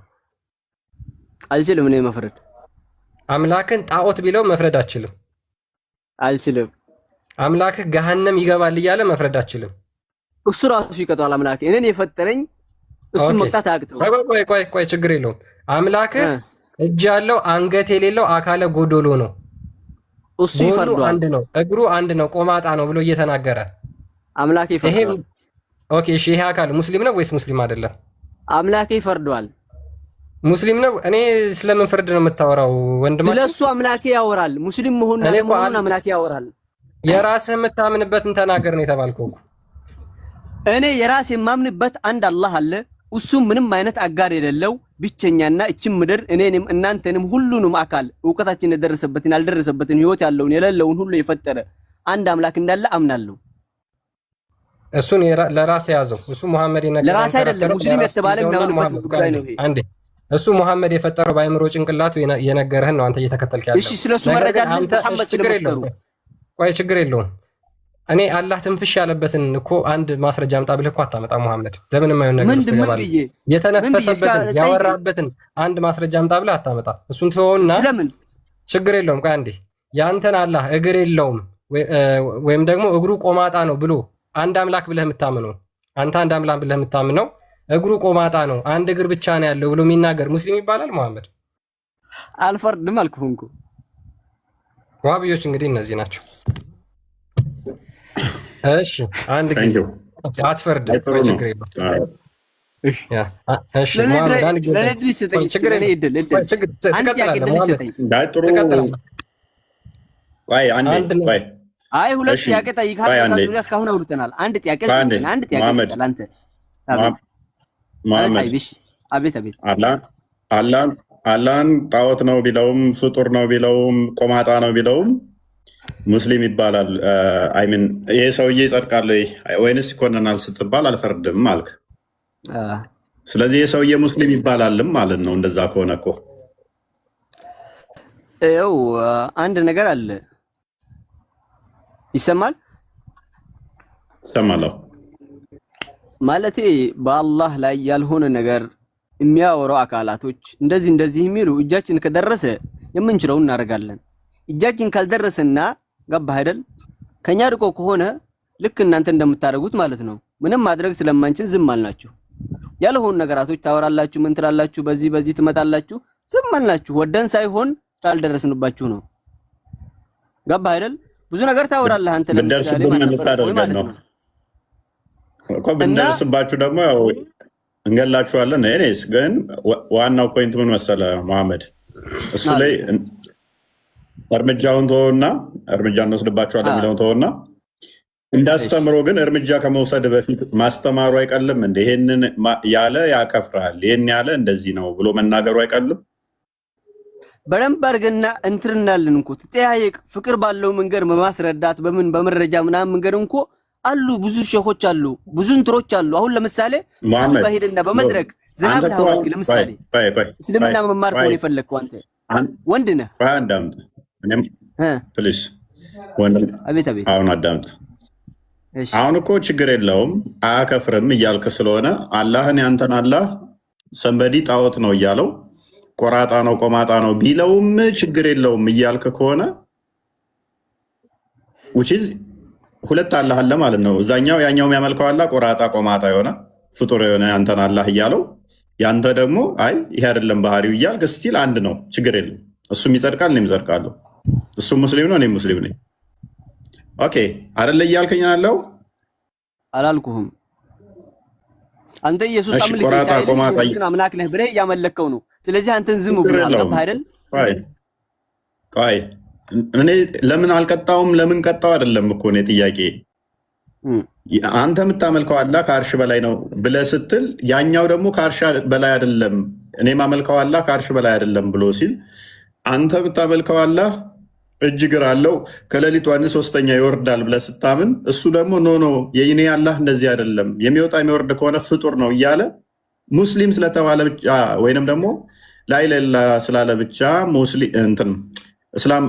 አልችልም እኔ መፍረድ። አምላክን ጣዖት ቢለው መፍረድ አልችልም። አልችልም። አምላክ ገሃነም ይገባል እያለ መፍረድ አልችልም። እሱ ራሱ ይቀጣል። አምላክ እኔን የፈጠረኝ እሱን መቅጣት አያቅተው። ቆይ ችግር የለውም። አምላክ እጅ ያለው አንገት የሌለው አካለ ጎዶሎ ነው። እሱ ይፈርዷል። አንድ ነው፣ እግሩ አንድ ነው፣ ቆማጣ ነው ብሎ እየተናገረ አምላክ ይፈርዷል። ኦኬ እሺ፣ ይሄ አካል ሙስሊም ነው ወይስ ሙስሊም አይደለም? አምላክ ይፈርዷል። ሙስሊም ነው። እኔ ስለምን ፍርድ ነው የምታወራው ወንድማችን? ስለሱ አምላኬ ያወራል። ሙስሊም መሆኑን አምላኬ ያወራል። የራስህ የምታምንበትን ተናገር ነው የተባልከው። እኔ የራሴ የማምንበት አንድ አላህ አለ። እሱም ምንም አይነት አጋር የሌለው ብቸኛና እቺም ምድር እኔንም እናንተንም ሁሉንም አካል ዕውቀታችን የደረሰበትን ያልደረሰበትን ህይወት ያለውን የሌለውን ሁሉ የፈጠረ አንድ አምላክ እንዳለ አምናለሁ። እሱን ለራስ ያዘው። እሱ መሐመድ ይነገራል። ለራስ አይደለም ሙስሊም የተባለ የሚያምንበት ጉዳይ ነው ይሄ። አንዴ እሱ መሐመድ የፈጠረው ባይምሮ ጭንቅላቱ የነገረህን ነው አንተ እየተከተልክ ያለው። እሺ ስለሱ መረጃ አለ መሐመድ ስለፈጠሩ ቆይ ችግር የለውም። እኔ አላህ ትንፍሽ ያለበትን እኮ አንድ ማስረጃ አምጣ ብለህ እኮ አታመጣ መሐመድ። ለምን የማይሆን ነገር ውስጥ ይገባል? የተነፈሰበትን ያወራበትን አንድ ማስረጃ አምጣ ብለህ አታመጣ። እሱን ተወውና ችግር የለውም። ቆይ አንዴ ያንተን አላህ እግር የለውም ወይም ደግሞ እግሩ ቆማጣ ነው ብሎ አንድ አምላክ ብለህ የምታምነው አንተ አንድ አምላክ ብለህ የምታምነው እግሩ ቆማጣ ነው አንድ እግር ብቻ ነው ያለው ብሎ የሚናገር ሙስሊም ይባላል? መሐመድ አልፈርድም አልኩህ እንኳ። ዋሃቢዮች እንግዲህ እነዚህ ናቸው። እሺ አንድ ጊዜ አትፈርድም፣ ችግር የለውም። እሺ መሐመድ አንድ ጊዜ ችግር የለውም። አይ ሁለት ጥያቄ ጠይቃለሁ። ከዛ እስካሁን አውርተናል። አንድ ጥያቄ አንተ መሐመድ አቤት አላህን ጣዖት ነው ቢለውም ፍጡር ነው ቢለውም ቆማጣ ነው ቢለውም ሙስሊም ይባላል። አይምን ይሄ ሰውዬ ይጸድቃል ወይንስ ይኮነናል ስትባል አልፈርድም አልክ። ስለዚህ ይሄ ሰውዬ ሙስሊም ይባላልም ማለት ነው። እንደዛ ከሆነ እኮ ይኸው አንድ ነገር አለ። ይሰማል ይሰማል ማለቴ በአላህ ላይ ያልሆነ ነገር የሚያወሩ አካላቶች እንደዚህ የሚሉ እጃችን ከደረሰ የምንችለውን እናደርጋለን። እጃችን ካልደረሰና ገባህ አይደል ከኛ ርቆ ከሆነ ልክ እናንተ እንደምታደርጉት ማለት ነው ምንም ማድረግ ስለማንችል ዝም አልናችሁ። ያልሆኑ ነገራቶች ታወራላችሁ፣ ምን ትላላችሁ፣ በዚህ ትመጣላችሁ፣ ዝም አልናችሁ። ወደን ሳይሆን ስላልደረስንባችሁ ነው። ገባህ አይደል ብዙ ነገር ታወራለህ አንተ ለምሳሌ ማለት ነው እኮ ብንደርስባችሁ ደግሞ ያው እንገላችኋለን። እኔስ ግን ዋናው ፖይንት ምን መሰለህ መሐመድ፣ እሱ ላይ እርምጃውን ተወውና እርምጃ እንወስድባችኋለን የሚለውን ተወውና እንዳስተምሮ ግን እርምጃ ከመውሰድ በፊት ማስተማሩ አይቀልም እንዴ? ይሄንን ያለ ያከፍራል፣ ይሄን ያለ እንደዚህ ነው ብሎ መናገሩ አይቀልም? በደንብ አድርገና እንትርናልን እንኮ ተጠያየቅ ፍቅር ባለው መንገድ በማስረዳት በመረጃ ምናምን መንገድ እንኮ አሉ ብዙ ሸኾች አሉ፣ ብዙ እንትሮች አሉ። አሁን ለምሳሌ እሱ ጋር ሄደና በመድረክ ዝናብ ለሐዋስ ለምሳሌ እስልምና መማር ከሆነ የፈለግከው አንተ ወንድ ነህ። አዳምጥ እኔም ፕሊስ ወንድ አቤት አሁን አዳምጥ። አሁን እኮ ችግር የለውም አያከፍርም እያልክ ስለሆነ አላህን ያንተን አላህ ሰንበዲ ጣዖት ነው እያለው ቆራጣ ነው ቆማጣ ነው ቢለውም ችግር የለውም እያልክ ከሆነ ሁለት አላህ አለ ማለት ነው። እዛኛው ያኛው የሚያመልከው አላህ ቆራጣ ቆማጣ የሆነ ፍጡር የሆነ ያንተን አላህ እያለው ያንተ ደግሞ አይ ይሄ አይደለም ባህሪው እያልክ ስቲል አንድ ነው፣ ችግር የለም። እሱም ይጸድቃል እኔም እጸድቃለሁ። እሱ ሙስሊም ነው እኔም ሙስሊም ነኝ። ኦኬ አይደለ እያልከኝ ያለው አላልኩህም። አንተ ኢየሱስ አምላክ ኢየሱስን አምላክ ነህ ብለህ እያመለከው ነው። ስለዚህ አንተን ዝም ብለህ አልቀባህ አይደል? ቆይ እኔ ለምን አልቀጣውም ለምን ቀጣው አይደለም እኮ ነው ጥያቄ። አንተ የምታመልከው አላህ ከአርሽ በላይ ነው ብለህ ስትል ያኛው ደግሞ ከአርሽ በላይ አይደለም እኔ ማመልከው አላህ ከአርሽ በላይ አይደለም ብሎ ሲል አንተ የምታመልከው አላህ እጅ እግር አለው ከሌሊቱ 1/3 ይወርዳል ብለህ ስታምን እሱ ደግሞ ኖ የኔ አላህ እንደዚህ አይደለም የሚወጣ የሚወርድ ከሆነ ፍጡር ነው እያለ ሙስሊም ስለተባለ ብቻ ወይንም ደግሞ ላይለላ ስላለ ብቻ ሙስሊም እንትን እስላም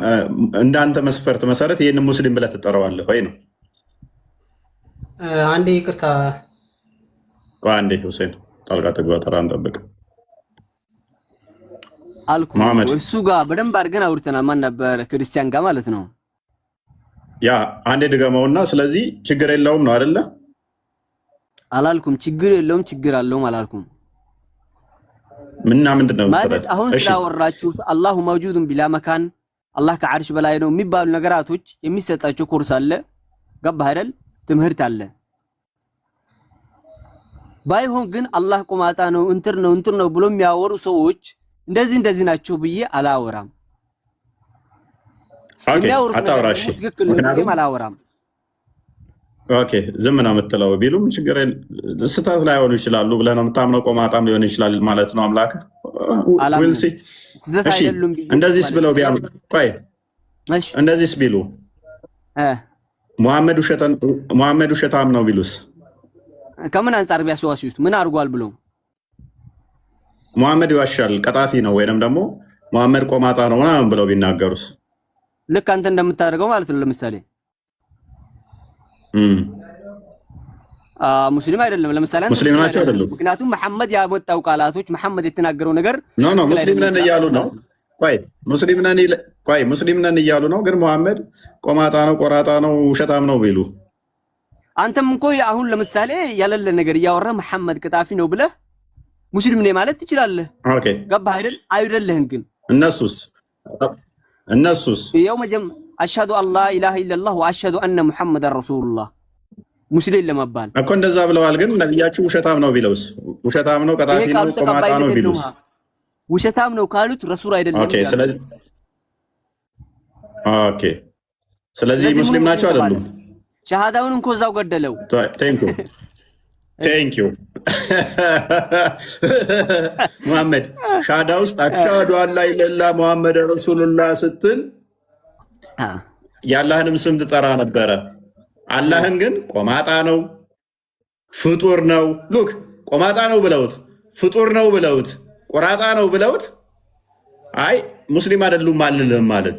እንዳንተ መስፈርት መሰረት ይሄን ሙስሊም ብለህ ትጠራዋለህ ወይ ነው? አንዴ ይቅርታ አንዴ ሁሴን ጣልቃ ትግባ፣ ተራን ጠብቅ አልኩ። እሱ ጋር በደንብ አድርገን አውርተናል። ማን ነበር? ክርስቲያን ጋር ማለት ነው። ያ አንዴ ድገመውና ስለዚህ ችግር የለውም ነው አይደለ? አላልኩም። ችግር የለውም ችግር አለውም አላልኩም። ምንድነው ማለት አሁን ስላወራችሁት አላሁ መውጁድን ቢላ መካን አላህ ከዓርሽ በላይ ነው የሚባሉ ነገራቶች የሚሰጣቸው ኮርስ አለ። ገባህ አይደል? ትምህርት አለ። ባይሆን ግን አላህ ቆማጣ ነው እንትን ነው ብሎ የሚያወሩ ሰዎች እንደዚህ ናቸው ብዬ አላወራም። የሚያወሩት አታውራሽ ትክክል ነው አላወራም። ኦኬ ዝም ነው የምትለው ቢሉም ችግር ስህተት ላይሆኑ ይችላሉ ብለህ ነው የምታምነው። ቆማጣም ሊሆን ይችላል ማለት ነው አምላክ ዊልሲ እንደዚህስ ብለው ቢያምኑ ቆይ እንደዚህስ ቢሉ ሙሐመድ ውሸታም ነው ቢሉስ ከምን አንፃር ቢያስዋሹት ምን አድርጓል ብሎ ሙሐመድ ይዋሻል ቀጣፊ ነው ወይንም ደግሞ ሙሐመድ ቆማጣ ነው ምናምን ብለው ቢናገሩስ ልክ አንተ እንደምታደርገው ማለት ነው። ለምሳሌ ሙስሊም አይደለም ለምሳሌ አንተ ሙስሊም ናቸው አይደለም። ምክንያቱም መሐመድ ያመጣው ቃላቶች መሐመድ የተናገረው ነገር ኖ ሙስሊም ነን እያሉ ነው። ሙስሊም ነን እያሉ ነው። ግን ሙሐመድ ቆማጣ ነው ቆራጣ ነው ውሸታም ነው ቢሉ አንተም እንኮ አሁን ለምሳሌ ያለለ ነገር እያወራ መሐመድ ቀጣፊ ነው ብለህ ሙስሊም ነኝ ማለት ትችላለህ። ኦኬ ገባህ አይደል? አይደለህም። ግን እነሱስ ያው አሽሀዱ አላ ኢላሃ ኢላላህ ወአሽሀዱ አነ ሙሐመደን ረሱሉላህ ሙስሊም ለመባል እኮ እንደዛ ብለዋል። ግን ነብያችሁ ውሸታም ነው ቢለውስ ውሸታም ነው ቀጣፊ ነው ቆማጣ ነው ቢሉስ ውሸታም ነው ካሉት ረሱል አይደለም። ስለዚህ ሙስሊም ናቸው አይደሉም። ሸሃዳውን እንኮ እዛው ገደለው። ቴንክ ዩ ሙሐመድ ሻዳ ውስጥ አሽሀዱ አላ ኢላላህ ሙሐመድ ረሱሉላህ ስትል የአላህንም ስም ትጠራ ነበረ። አላህን ግን ቆማጣ ነው ፍጡር ነው ሉክ ቆማጣ ነው ብለውት ፍጡር ነው ብለውት ቆራጣ ነው ብለውት አይ ሙስሊም አይደሉም አልልህም ማለት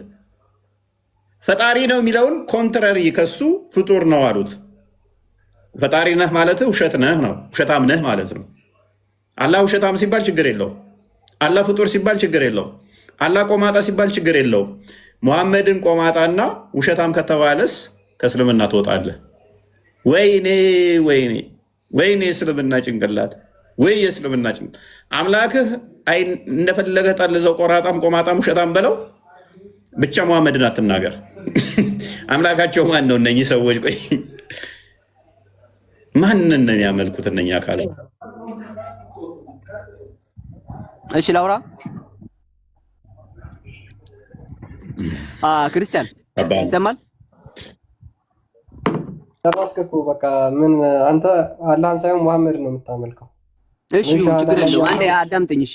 ፈጣሪ ነው የሚለውን ኮንትራሪ ከሱ ፍጡር ነው አሉት። ፈጣሪ ነህ ማለት ውሸት ነህ ነው ውሸታም ነህ ማለት ነው። አላህ ውሸታም ሲባል ችግር የለው። አላህ ፍጡር ሲባል ችግር የለው። አላህ ቆማጣ ሲባል ችግር የለው። ሙሐመድን ቆማጣና ውሸታም ከተባለስ ከእስልምና ትወጣለህ። ወይኔ እስልምና ጭንቅላት ወይ የእስልምና ጭንቅላት አምላክህ አይ እንደፈለገ ጠልዘው ቆራጣም ቆማጣም ውሸታም በለው ብቻ ሙሐመድን አትናገር። አምላካቸው ማን ነው እነኚህ ሰዎች? ቆይ ማንን ነው የሚያመልኩት እነኚህ አካላት? እሺ ላውራ ክርስቲያን ይሰማል? ተራስከኩ በቃ ምን አንተ አላህን ሳይሆን ሙሐመድ ነው የምታመልከው። እሺ ችግር የለውም። አንዴ አዳምጠኝ። እሺ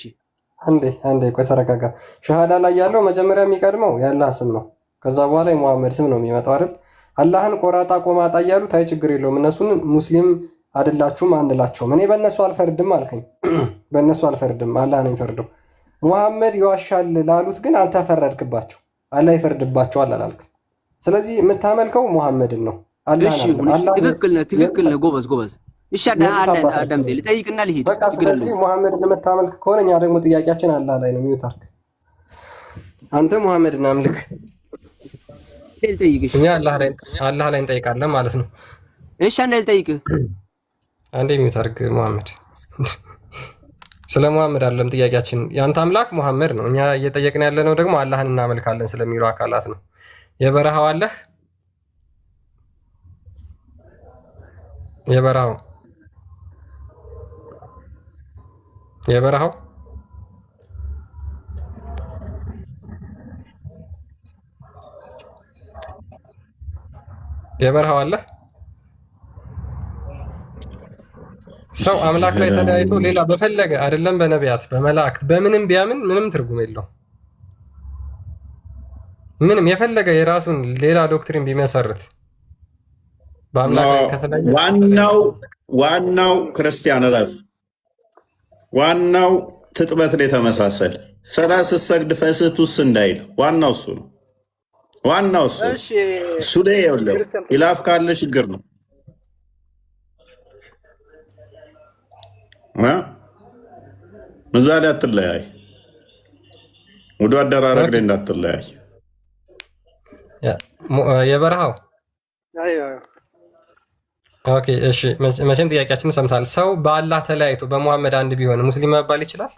አንዴ ቆይ ተረጋጋ። ሸሃዳ ላይ ያለው መጀመሪያ የሚቀድመው የአላህ ስም ነው። ከዛ በኋላ የሙሐመድ ስም ነው የሚመጣው አይደል? አላህን ቆራጣ ቆማጣ እያሉት አይ ችግር የለውም እነሱን ሙስሊም አይደላችሁም አንላቸውም። እኔ በእነሱ አልፈርድም አልከኝ። በእነሱ አልፈርድም፣ አላህ ነው የሚፈርደው። ሙሐመድ ይዋሻል ላሉት ግን አንተ ፈረድክባቸው። አላህ ይፈርድባቸዋል አላልክ። ስለዚህ የምታመልከው ሙሐመድን ነው። እሺ ትክክል ነው። ጎበዝ። እሺ አዳምጠኝ ልጠይቅና ልሂድ። ስለዚህ ሙሐመድን የምታመልክ ከሆነ እኛ ደግሞ ጥያቄያችን አላህ ላይ ነው የሚውታርክ። አንተ ሙሐመድን አምልክ፣ ልጠይቅሽ። እኛ አላህ ላይ እንጠይቃለን ማለት ነው። እሺ አንዴ ልጠይቅህ። አንዴ የሚውታርክ ሙሐመድ ስለ ሙሐመድ አይደለም ጥያቄያችን። ያንተ አምላክ ሙሐመድ ነው። እኛ እየጠየቅን ያለ ነው ደግሞ አላህን እናመልካለን ስለሚሉ አካላት ነው። የበረሃው አለህ የበረሃው አለ። ሰው አምላክ ላይ ተለያይቶ ሌላ በፈለገ አይደለም በነቢያት በመላእክት በምንም ቢያምን ምንም ትርጉም የለው። ምንም የፈለገ የራሱን ሌላ ዶክትሪን ቢመሰርት ዋናው ክርስቲያን ረፍ ዋናው ትጥበት ላይ ተመሳሰል ሰላት ስትሰግድ ፈስህቱስ እንዳይል ዋናው እሱ ነው። እሱ ላይ ያለው ኢላፍ ካለ ችግር ነው። እዛ ላይ አትለያይ፣ ወደ አደራረግ ላይ እንዳትለያይ። የበረሃው ኦኬ እሺ፣ መቼም ጥያቄያችንን ሰምታል። ሰው በአላህ ተለያይቶ በሙሐመድ አንድ ቢሆን ሙስሊም መባል ይችላል?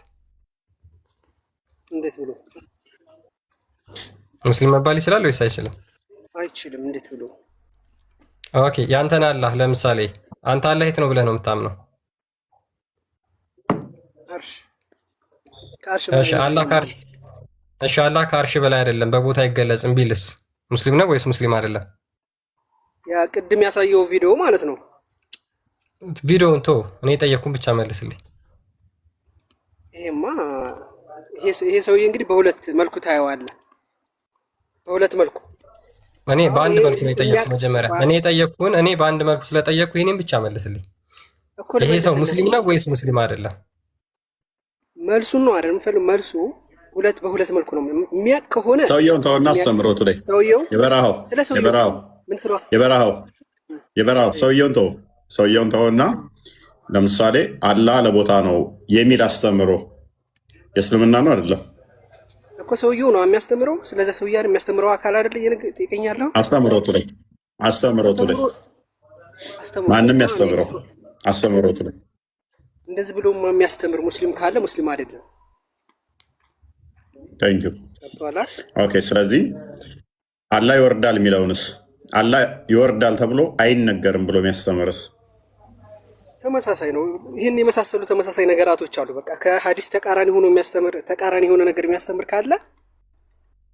እንዴት ብሎ ሙስሊም መባል ይችላል ወይስ አይችልም? አይችልም። እንዴት ብሎ? ኦኬ ያንተን አላህ ለምሳሌ አንተ አላህ የት ነው ብለህ ነው የምታምነው? እሺ አላህ ከአርሽ በላይ አይደለም በቦታ አይገለጽም ቢልስ ሙስሊም ነው ወይስ ሙስሊም አይደለም? ያ ቅድም ያሳየው ቪዲዮ ማለት ነው። ቪዲዮውን ተው፣ እኔ የጠየኩን ብቻ መልስልኝ። ይሄ ሰውዬ እንግዲህ በሁለት መልኩ ታየዋለህ። በሁለት መልኩ እኔ በአንድ መልኩ ነው የጠየኩት። መጀመሪያ እኔ በአንድ መልኩ ስለጠየኩ ይሄንን ብቻ መልስልኝ። ይሄ ሰው ሙስሊም ነው ወይስ ሙስሊም አይደለም? መልሱን ነው አይደል የምፈልግ። መልሱ በሁለት መልኩ ነው የሚያውቅ ከሆነ ሰውየውን ተውና አስተምሮቱ ላይ የበረሃው ሰውየውን ተውና ለምሳሌ አላህ ለቦታ ነው የሚል አስተምሮ የእስልምና ነው አይደለም እኮ ሰውየው ነው የሚያስተምረው። ስለዚህ ሰውያን የሚያስተምረው አካል አይደለ ይገኛል። አስተምሮቱ ላይ ማንም ያስተምረው አስተምሮቱ ላይ እንደዚህ ብሎ የሚያስተምር ሙስሊም ካለ ሙስሊም አይደለም። ታንኪ ኦኬ። ስለዚህ አላህ ይወርዳል የሚለውንስ አላህ ይወርዳል ተብሎ አይነገርም ብሎ የሚያስተምርስ ተመሳሳይ ነው። ይህን የመሳሰሉ ተመሳሳይ ነገራቶች አሉ። በቃ ከሐዲስ ተቃራኒ ሆኖ የሚያስተምር ተቃራኒ የሆነ ነገር የሚያስተምር ካለ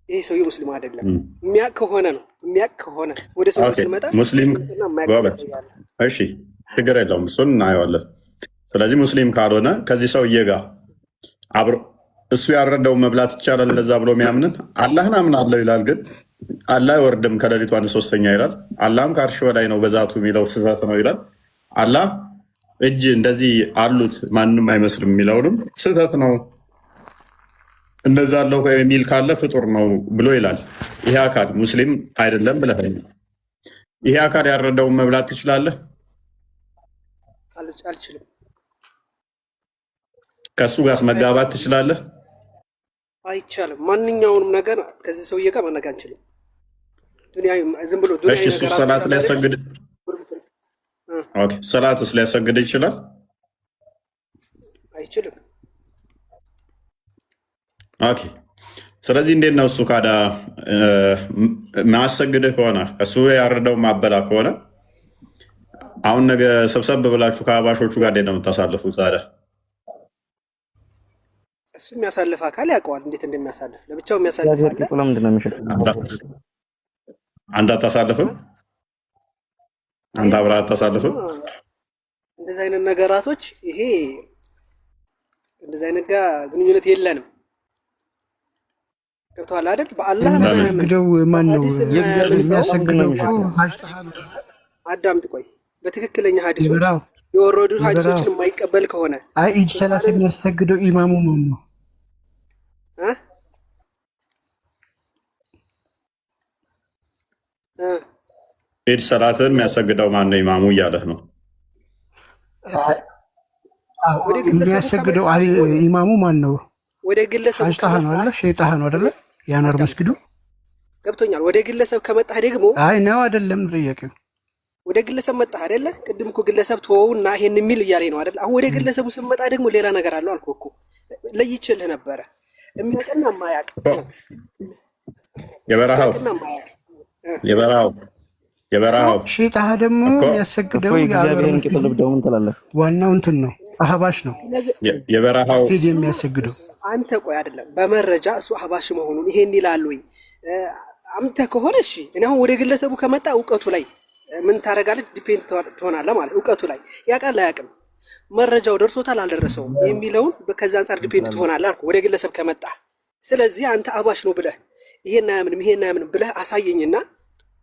ይሄ ሰውዬ ሙስሊም አይደለም። የሚያውቅ ከሆነ ነው። የሚያውቅ ከሆነ ወደ ሰው ሲመጣ ሙስሊም ጎበዝ፣ እሺ ችግር የለውም፣ እሱን እናየዋለን። ስለዚህ ሙስሊም ካልሆነ ከዚህ ሰውዬ ጋር አብሮ እሱ ያረደውን መብላት ይቻላል እንደዛ ብሎ የሚያምንን አላህን አምናለሁ ይላል፣ ግን አላህ አይወርድም ከሌሊቱ 1/3 ይላል። አላህም ከአርሽ በላይ ነው በዛቱ የሚለው ስህተት ነው ይላል። አላህ እጅ እንደዚህ አሉት ማንም አይመስልም የሚለውንም ስህተት ነው። እንደዛ አለው የሚል ካለ ፍጡር ነው ብሎ ይላል። ይሄ አካል ሙስሊም አይደለም ብለህ ይሄ አካል ያረደውን መብላት ትችላለህ? አልችልም። ከእሱ ጋር መጋባት ትችላለህ? አይቻልም። ማንኛውንም ነገር ከዚህ ሰውዬ ጋር ማነጋ አንችልም። ዝም ብሎ እሱ ሰላት ሊያሰግድ ሰላትስ ሊያሰግድ ይችላል? አይችልም። ኦኬ። ስለዚህ እንዴት ነው እሱ ካዳ ማሰግድህ ከሆነ እሱ ያረደው ማበላ ከሆነ አሁን ነገ ሰብሰብ ብላችሁ ከአባሾቹ ጋር እንዴት ነው የምታሳልፉት ታዲያ? እሱ የሚያሳልፍ አካል ያውቀዋል እንዴት እንደሚያሳልፍ። ለብቻው የሚያሳልፍ አለ። አንተ አታሳልፍም? አንተ አብረህ አታሳልፍም? እንደዚህ አይነት ነገራቶች ይሄ እንደዚህ አይነት ጋር ግንኙነት የለንም። ገብቶሃል አይደል? በአላህ የሚያሰግደው ማን ነው? የሚያሰግደው አዳምጥ፣ ቆይ በትክክለኛ ሐዲሶች የወረዱ ሐዲሶችን የማይቀበል ከሆነ ኢድ ሰላት የሚያሰግደው ኢማሙ ማን ነው? ኢድ ሰላትን የሚያሰግደው ማን ነው? ኢማሙ እያለህ ነው። የሚያሰግደው ኢማሙ ማን ነው? ወደ ግለሰብ አሽጣህ ነው አይደለ? ሸይጣህ ነው አይደለ? ያኖር መስጊዱ ገብቶኛል። ወደ ግለሰብ ከመጣህ ደግሞ ነው አይደለም ጥያቄው። ወደ ግለሰብ መጣህ አይደለ? ቅድም እኮ ግለሰብ ተወውና ይሄን የሚል እያለኝ ነው አይደል? አሁን ወደ ግለሰቡ ስመጣ ደግሞ ሌላ ነገር አለው አልኩህ እኮ። ለይችልህ ነበረ የሚያውቅና የማያውቅ የበረሃው ሸይጣህ ደግሞ የሚያሰግደው ዋናው እንትን ነው፣ አህባሽ ነው የበረሃው የሚያሰግደው። አንተ ቆይ አይደለም በመረጃ እሱ አህባሽ መሆኑን ይሄን ይላል ወይ አምተ ከሆነ እሺ። እኔ አሁን ወደ ግለሰቡ ከመጣ እውቀቱ ላይ ምን ታደርጋለህ? ዲፔንድ ትሆናለህ ማለት እውቀቱ ላይ ያውቃል አያውቅም፣ መረጃው ደርሶታል አልደረሰውም የሚለውን ከዛ አንጻር ዲፔንድ ትሆናለህ አልኩህ ወደ ግለሰብ ከመጣ። ስለዚህ አንተ አህባሽ ነው ብለህ ይሄን አያምንም ብለህ አሳየኝና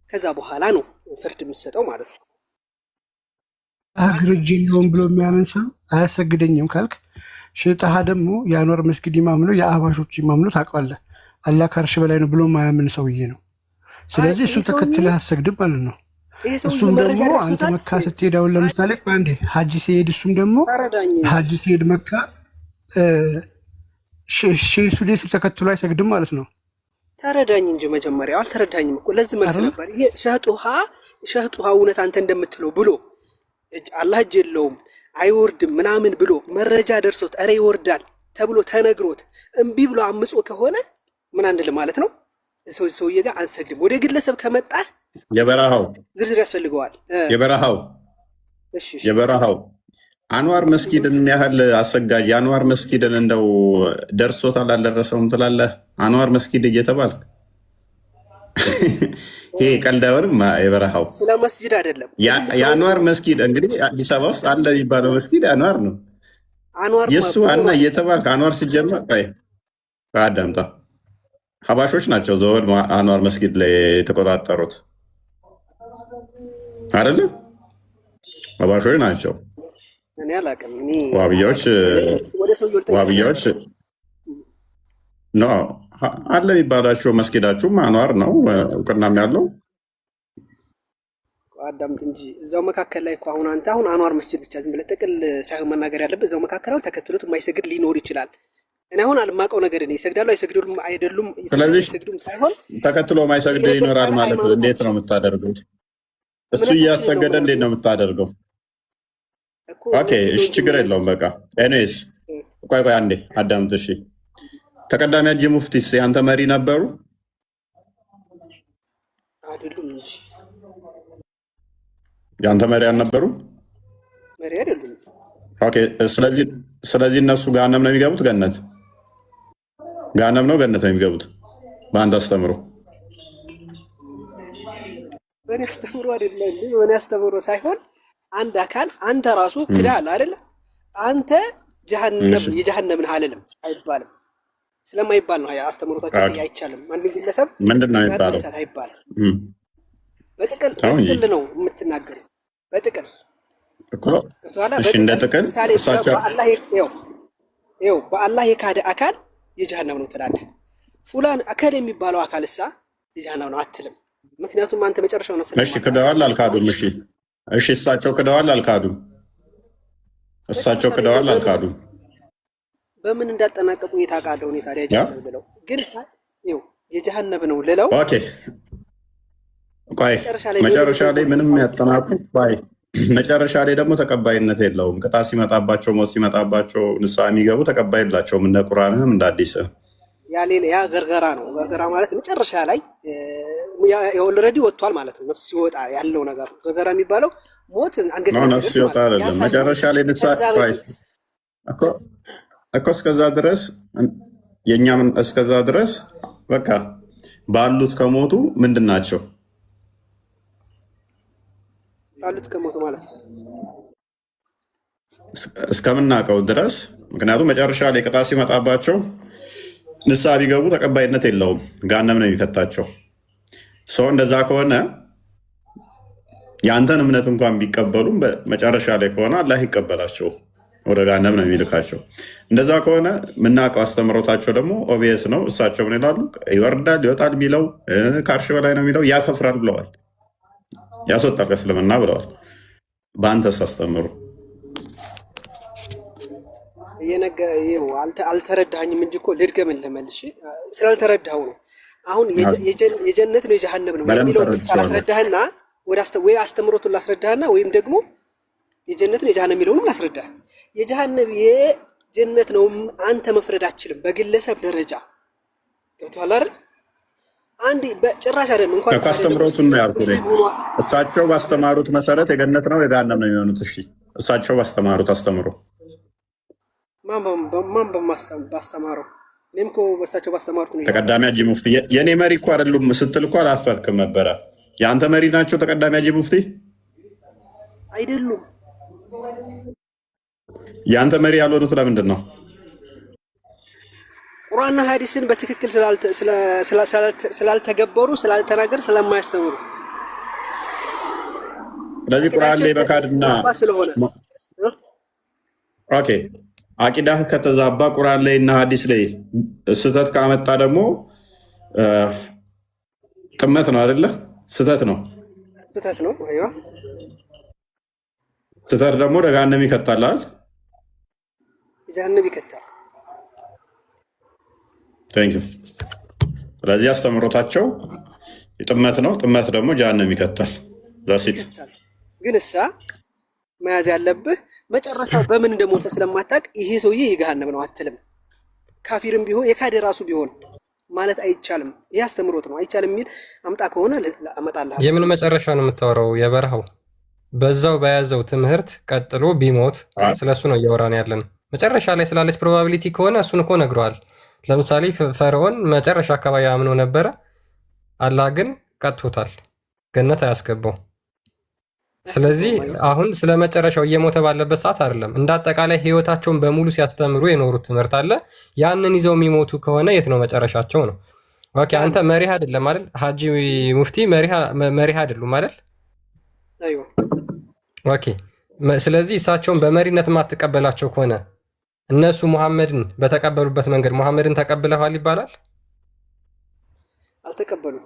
ከዛ በኋላ ነው ፍርድ የምትሰጠው ማለት ነው። አግርጅ የለውም ብሎ የሚያምን ሰው አያሰግደኝም ካልክ፣ ሸይጣህ ደግሞ የአንዋር መስጊድ ኢማም ነው፣ የአህባሾች ኢማም ነው። ታውቀዋለህ፣ አላህ ከአርሽ በላይ ነው ብሎ የማያምን ሰውዬ ነው። ስለዚህ እሱ ተከትለህ አሰግድም ማለት ነው። እሱም ደግሞ አንተ መካ ስትሄድ አሁን ለምሳሌ አንዴ ሀጂ ሲሄድ እሱም ደግሞ ሀጂ ሲሄድ መካ ሼህ ሱዴስ ተከትሎ አይሰግድም ማለት ነው። ተረዳኝ እንጂ መጀመሪያው አልተረዳኝም እኮ። ለዚህ መልስ ነበር ይሄ ሸህጡሃ እውነት አንተ እንደምትለው ብሎ አላህ እጅ የለውም አይወርድም ምናምን ብሎ መረጃ ደርሶት ኧረ ይወርዳል ተብሎ ተነግሮት እምቢ ብሎ አምጾ ከሆነ ምን አንል ማለት ነው። ሰውዬ ጋር አንሰግድም። ወደ ግለሰብ ከመጣህ የበረሃው ዝርዝር ያስፈልገዋል። የበረሃው አንዋር መስጊድን ያህል አሰጋጅ የአንዋር መስጊድን እንደው ደርሶታል አልደረሰውም ትላለህ? አንዋር መስጊድ እየተባልክ ይሄ ቀልድ አይሆንም። የበረሃው ስለ መስጂድ አይደለም። የአንዋር መስጊድ እንግዲህ አዲስ አበባ ውስጥ አለ የሚባለው መስጊድ አንዋር ነው። አንዋር የእሱ ዋና እየተባልክ አንዋር ሲጀመር አዳምጣ፣ ሀባሾች ናቸው ዘወድ አንዋር መስጊድ ላይ የተቆጣጠሩት አይደለ? ሀባሾች ናቸው። እኔ አላውቅም። ዋብያዎች ኖ አለ የሚባላቸው መስጊዳችሁም አንዋር ነው እውቅናም ያለው። አዳምጥ እንጂ እዛው መካከል ላይ እኮ አንተ አንዋር መስጂድ ብቻ ዝም ብለህ ጥቅል ሳይሆን መናገር ያለበት እዛው መካከል አሁን ተከትሎት የማይሰግድ ሊኖር ይችላል። እኔ አሁን አልማቀው ነገር እኔ ይሰግዳሉ አይሰግዱም አይደሉም ይሰግዱም ሳይሆን ተከትሎ የማይሰግድ ይኖራል ማለት ነው። እንዴት ነው የምታደርገው? እሱ እያሰገደ እንዴት ነው የምታደርገው? ኦኬ እሺ ችግር የለውም በቃ ኤኒዌይስ ቆይ አንዴ አዳምጥ እሺ። ተቀዳሚ ሀጂ ሙፍቲስ ያንተ መሪ ነበሩ አይደሉም? እንጂ ያንተ መሪ አልነበሩ? መሪ አይደሉም። ኦኬ ስለዚህ እነሱ ገሃነም ነው የሚገቡት? ገነት ገሃነም ነው ገነት ነው የሚገቡት? በአንድ አስተምሮ በእኔ አስተምሮ አይደለም። በእኔ አስተምሮ ሳይሆን አንድ አካል አንተ ራሱ ክዳል አይደል? አንተ የጀሃነም ነህ አልልም አይባልም። ስለማይባል ነው አስተምሮታችን አይቻልም። አንድ ግለሰብ ምንድነው የሚባለው? አይባልም። በጥቅል ነው የምትናገረው። በጥቅል እንደ ጥቅል በአላህ የካደ አካል የጀሃነም ነው ትላለህ። ፉላን አካል የሚባለው አካል እሳ የጀሃነም ነው አትልም። ምክንያቱም አንተ መጨረሻው ነው። እሺ ክደዋል አልካዱም? እሺ እሳቸው ክደዋል አልካዱም? እሳቸው ክደዋል አልካዱም? በምን እንዳጠናቀቁ የታውቃለህ? ሁኔታ ታዲያ ጀሃነም ብለው ግን የጀሃነም ነው ልለው ኦኬ ቆይ መጨረሻ ላይ ምንም ያጠናቁ ባይ መጨረሻ ላይ ደግሞ ተቀባይነት የለውም። ቅጣት ሲመጣባቸው ሞት ሲመጣባቸው ንስሐ የሚገቡ ተቀባይ የላቸውም። እንደ ቁርአንህም እንደ ሐዲስ ያ ገርገራ ነው። ገርገራ ማለት መጨረሻ ላይ ኦልሬዲ ወጥቷል ማለት ነው። ነፍስ ሲወጣ ያለው ነገር ገርገራ የሚባለው ሞት አንገት ነው። ነፍስ ሲወጣ አይደለም መጨረሻ ላይ ንስሐ እኮ እስከዛ ድረስ የእኛም እስከዛ ድረስ በቃ ባሉት ከሞቱ ምንድን ናቸው? ባሉት ከሞቱ ማለት እስከምናውቀው ድረስ ምክንያቱም መጨረሻ ላይ ቅጣት ሲመጣባቸው ንስሐ ቢገቡ ተቀባይነት የለውም፣ ገሃነም ነው የሚከታቸው። ሰው እንደዛ ከሆነ የአንተን እምነት እንኳን ቢቀበሉም መጨረሻ ላይ ከሆነ አላህ ይቀበላቸው፣ ወደ ገሃነም ነው የሚልካቸው። እንደዛ ከሆነ የምናውቀው አስተምሮታቸው ደግሞ ኦቢየስ ነው። እሳቸው ምን ይላሉ? ይወርዳል ይወጣል የሚለው ከአርሽ በላይ ነው የሚለው ያከፍራል ብለዋል፣ ያስወጣል ከእስልምና ብለዋል። በአንተስ አስተምሩ አልተረዳኸኝም እንጂ እኮ ልድገምልህ መልሼ ስላልተረዳኸው ነው። አሁን የጀነት ነው የጀሃነም ነው የሚለውን ብቻ ላስረዳህና ወይ አስተምሮቱን ላስረዳህና ወይም ደግሞ የጀነት ነው የጀሃነም የሚለውንም ላስረዳህ። የጀነት ነው አንተ መፍረድ አትችልም። በግለሰብ ደረጃ ገብቶሃል አይደል? አንድ በጭራሽ አይደለም እንኳን አስተምሮቱን ነው ያልኩት። እሳቸው ባስተማሩት መሰረት የገነት ነው የገሃነም ነው የሚሆኑት። እሺ እሳቸው ባስተማሩት አስተምሮ ማን ባስተማረው? እኔም እኮ በእሳቸው ባስተማሩት ነው። ተቀዳሚ ሀጂ ሙፍቲ የኔ መሪ እኮ አይደሉም ስትል እኮ አላፈርክም ነበረ። የአንተ መሪ ናቸው ተቀዳሚ ሀጂ ሙፍቲ አይደሉም። የአንተ መሪ ያልሆኑት ለምንድን ነው? ቁርአንና ሐዲስን በትክክል ስላልተገበሩ ስላልተናገሩ ስለማያስተምሩ። ስለዚህ ቁርአን ላይ በካድና ኦኬ አቂዳህ ከተዛባ ቁርአን ላይ እና ሐዲስ ላይ ስህተት ካመጣ ደግሞ ጥመት ነው አይደለ? ስህተት ነው። አይዋ ስህተት ደግሞ ገሃነም ይከታል። ገሃነም ይከታል። ቴንክ ዩ። ስለዚህ አስተምሮታቸው ጥመት ነው። ጥመት ደግሞ ገሃነም ይከታል። ዛሲት ግን መያዝ ያለብህ መጨረሻው በምን እንደሞተ ስለማታውቅ ይሄ ሰውዬ የገሃነም ነው አትልም። ካፊርም ቢሆን የካደ ራሱ ቢሆን ማለት አይቻልም። ይሄ አስተምሮት ነው። አይቻልም የሚል አምጣ ከሆነ አመጣልሃለሁ። የምን መጨረሻ ነው የምታወራው? የበረሃው በዛው በያዘው ትምህርት ቀጥሎ ቢሞት ስለሱ ነው እያወራን ያለን። መጨረሻ ላይ ስላለች ፕሮባቢሊቲ ከሆነ እሱን እኮ ነግረዋል። ለምሳሌ ፈርዖን መጨረሻ አካባቢ አምኖ ነበረ፣ አላህ ግን ቀጥቶታል፣ ገነት አያስገባው። ስለዚህ አሁን ስለ መጨረሻው እየሞተ ባለበት ሰዓት አይደለም፣ እንደ አጠቃላይ ህይወታቸውን በሙሉ ሲያስተምሩ የኖሩት ትምህርት አለ። ያንን ይዘው የሚሞቱ ከሆነ የት ነው መጨረሻቸው ነው? ኦኬ አንተ መሪህ አይደለም አይደል? ሀጂ ሙፍቲ መሪህ አይደሉም አይደል? አይዋ ኦኬ። ስለዚህ እሳቸውን በመሪነት የማትቀበላቸው ከሆነ እነሱ ሙሐመድን በተቀበሉበት መንገድ ሙሐመድን ተቀብለዋል ይባላል? አልተቀበሉም።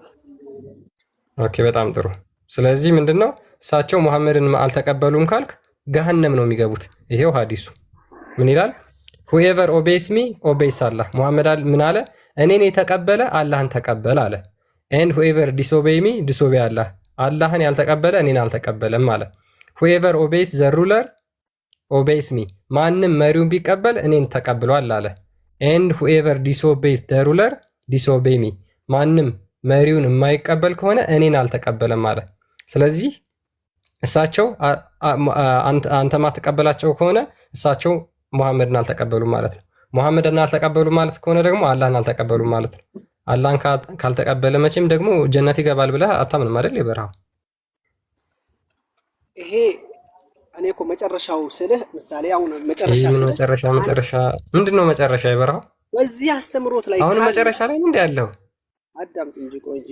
ኦኬ በጣም ጥሩ። ስለዚህ ምንድነው እሳቸው ሙሐመድን አልተቀበሉም ካልክ ገሃነም ነው የሚገቡት። ይሄው ሐዲሱ ምን ይላል? whoever obeys me obeys Allah። ሙሐመድ ምን አለ? እኔን የተቀበለ አላህን ተቀበለ አለ። and whoever disobey me disobey Allah። አላህን ያልተቀበለ እኔን አልተቀበለም አለ። whoever obeys the ruler obeys me። ማንም መሪውን ቢቀበል እኔን ተቀብሏል አለ። and whoever disobeys the ruler disobey me። ማንም መሪውን የማይቀበል ከሆነ እኔን አልተቀበለም አለ። ስለዚህ እሳቸው አንተ ማትቀበላቸው ከሆነ እሳቸው ሙሐመድን አልተቀበሉም ማለት ነው። ሙሐመድን አልተቀበሉም ማለት ከሆነ ደግሞ አላህን አልተቀበሉም ማለት ነው። አላህን ካልተቀበለ መቼም ደግሞ ጀነት ይገባል ብለህ አታምንም አይደል? የበረሃው ይሄ እኔ እኮ መጨረሻው ስልህ ምሳሌ አሁን መጨረሻ ስልህ መጨረሻ ምንድነው? መጨረሻ የበረሃው በዚህ አስተምሮት ላይ አሁን መጨረሻ ላይ ምንድን ያለው? አዳምጥ እንጂ ቆይ እንጂ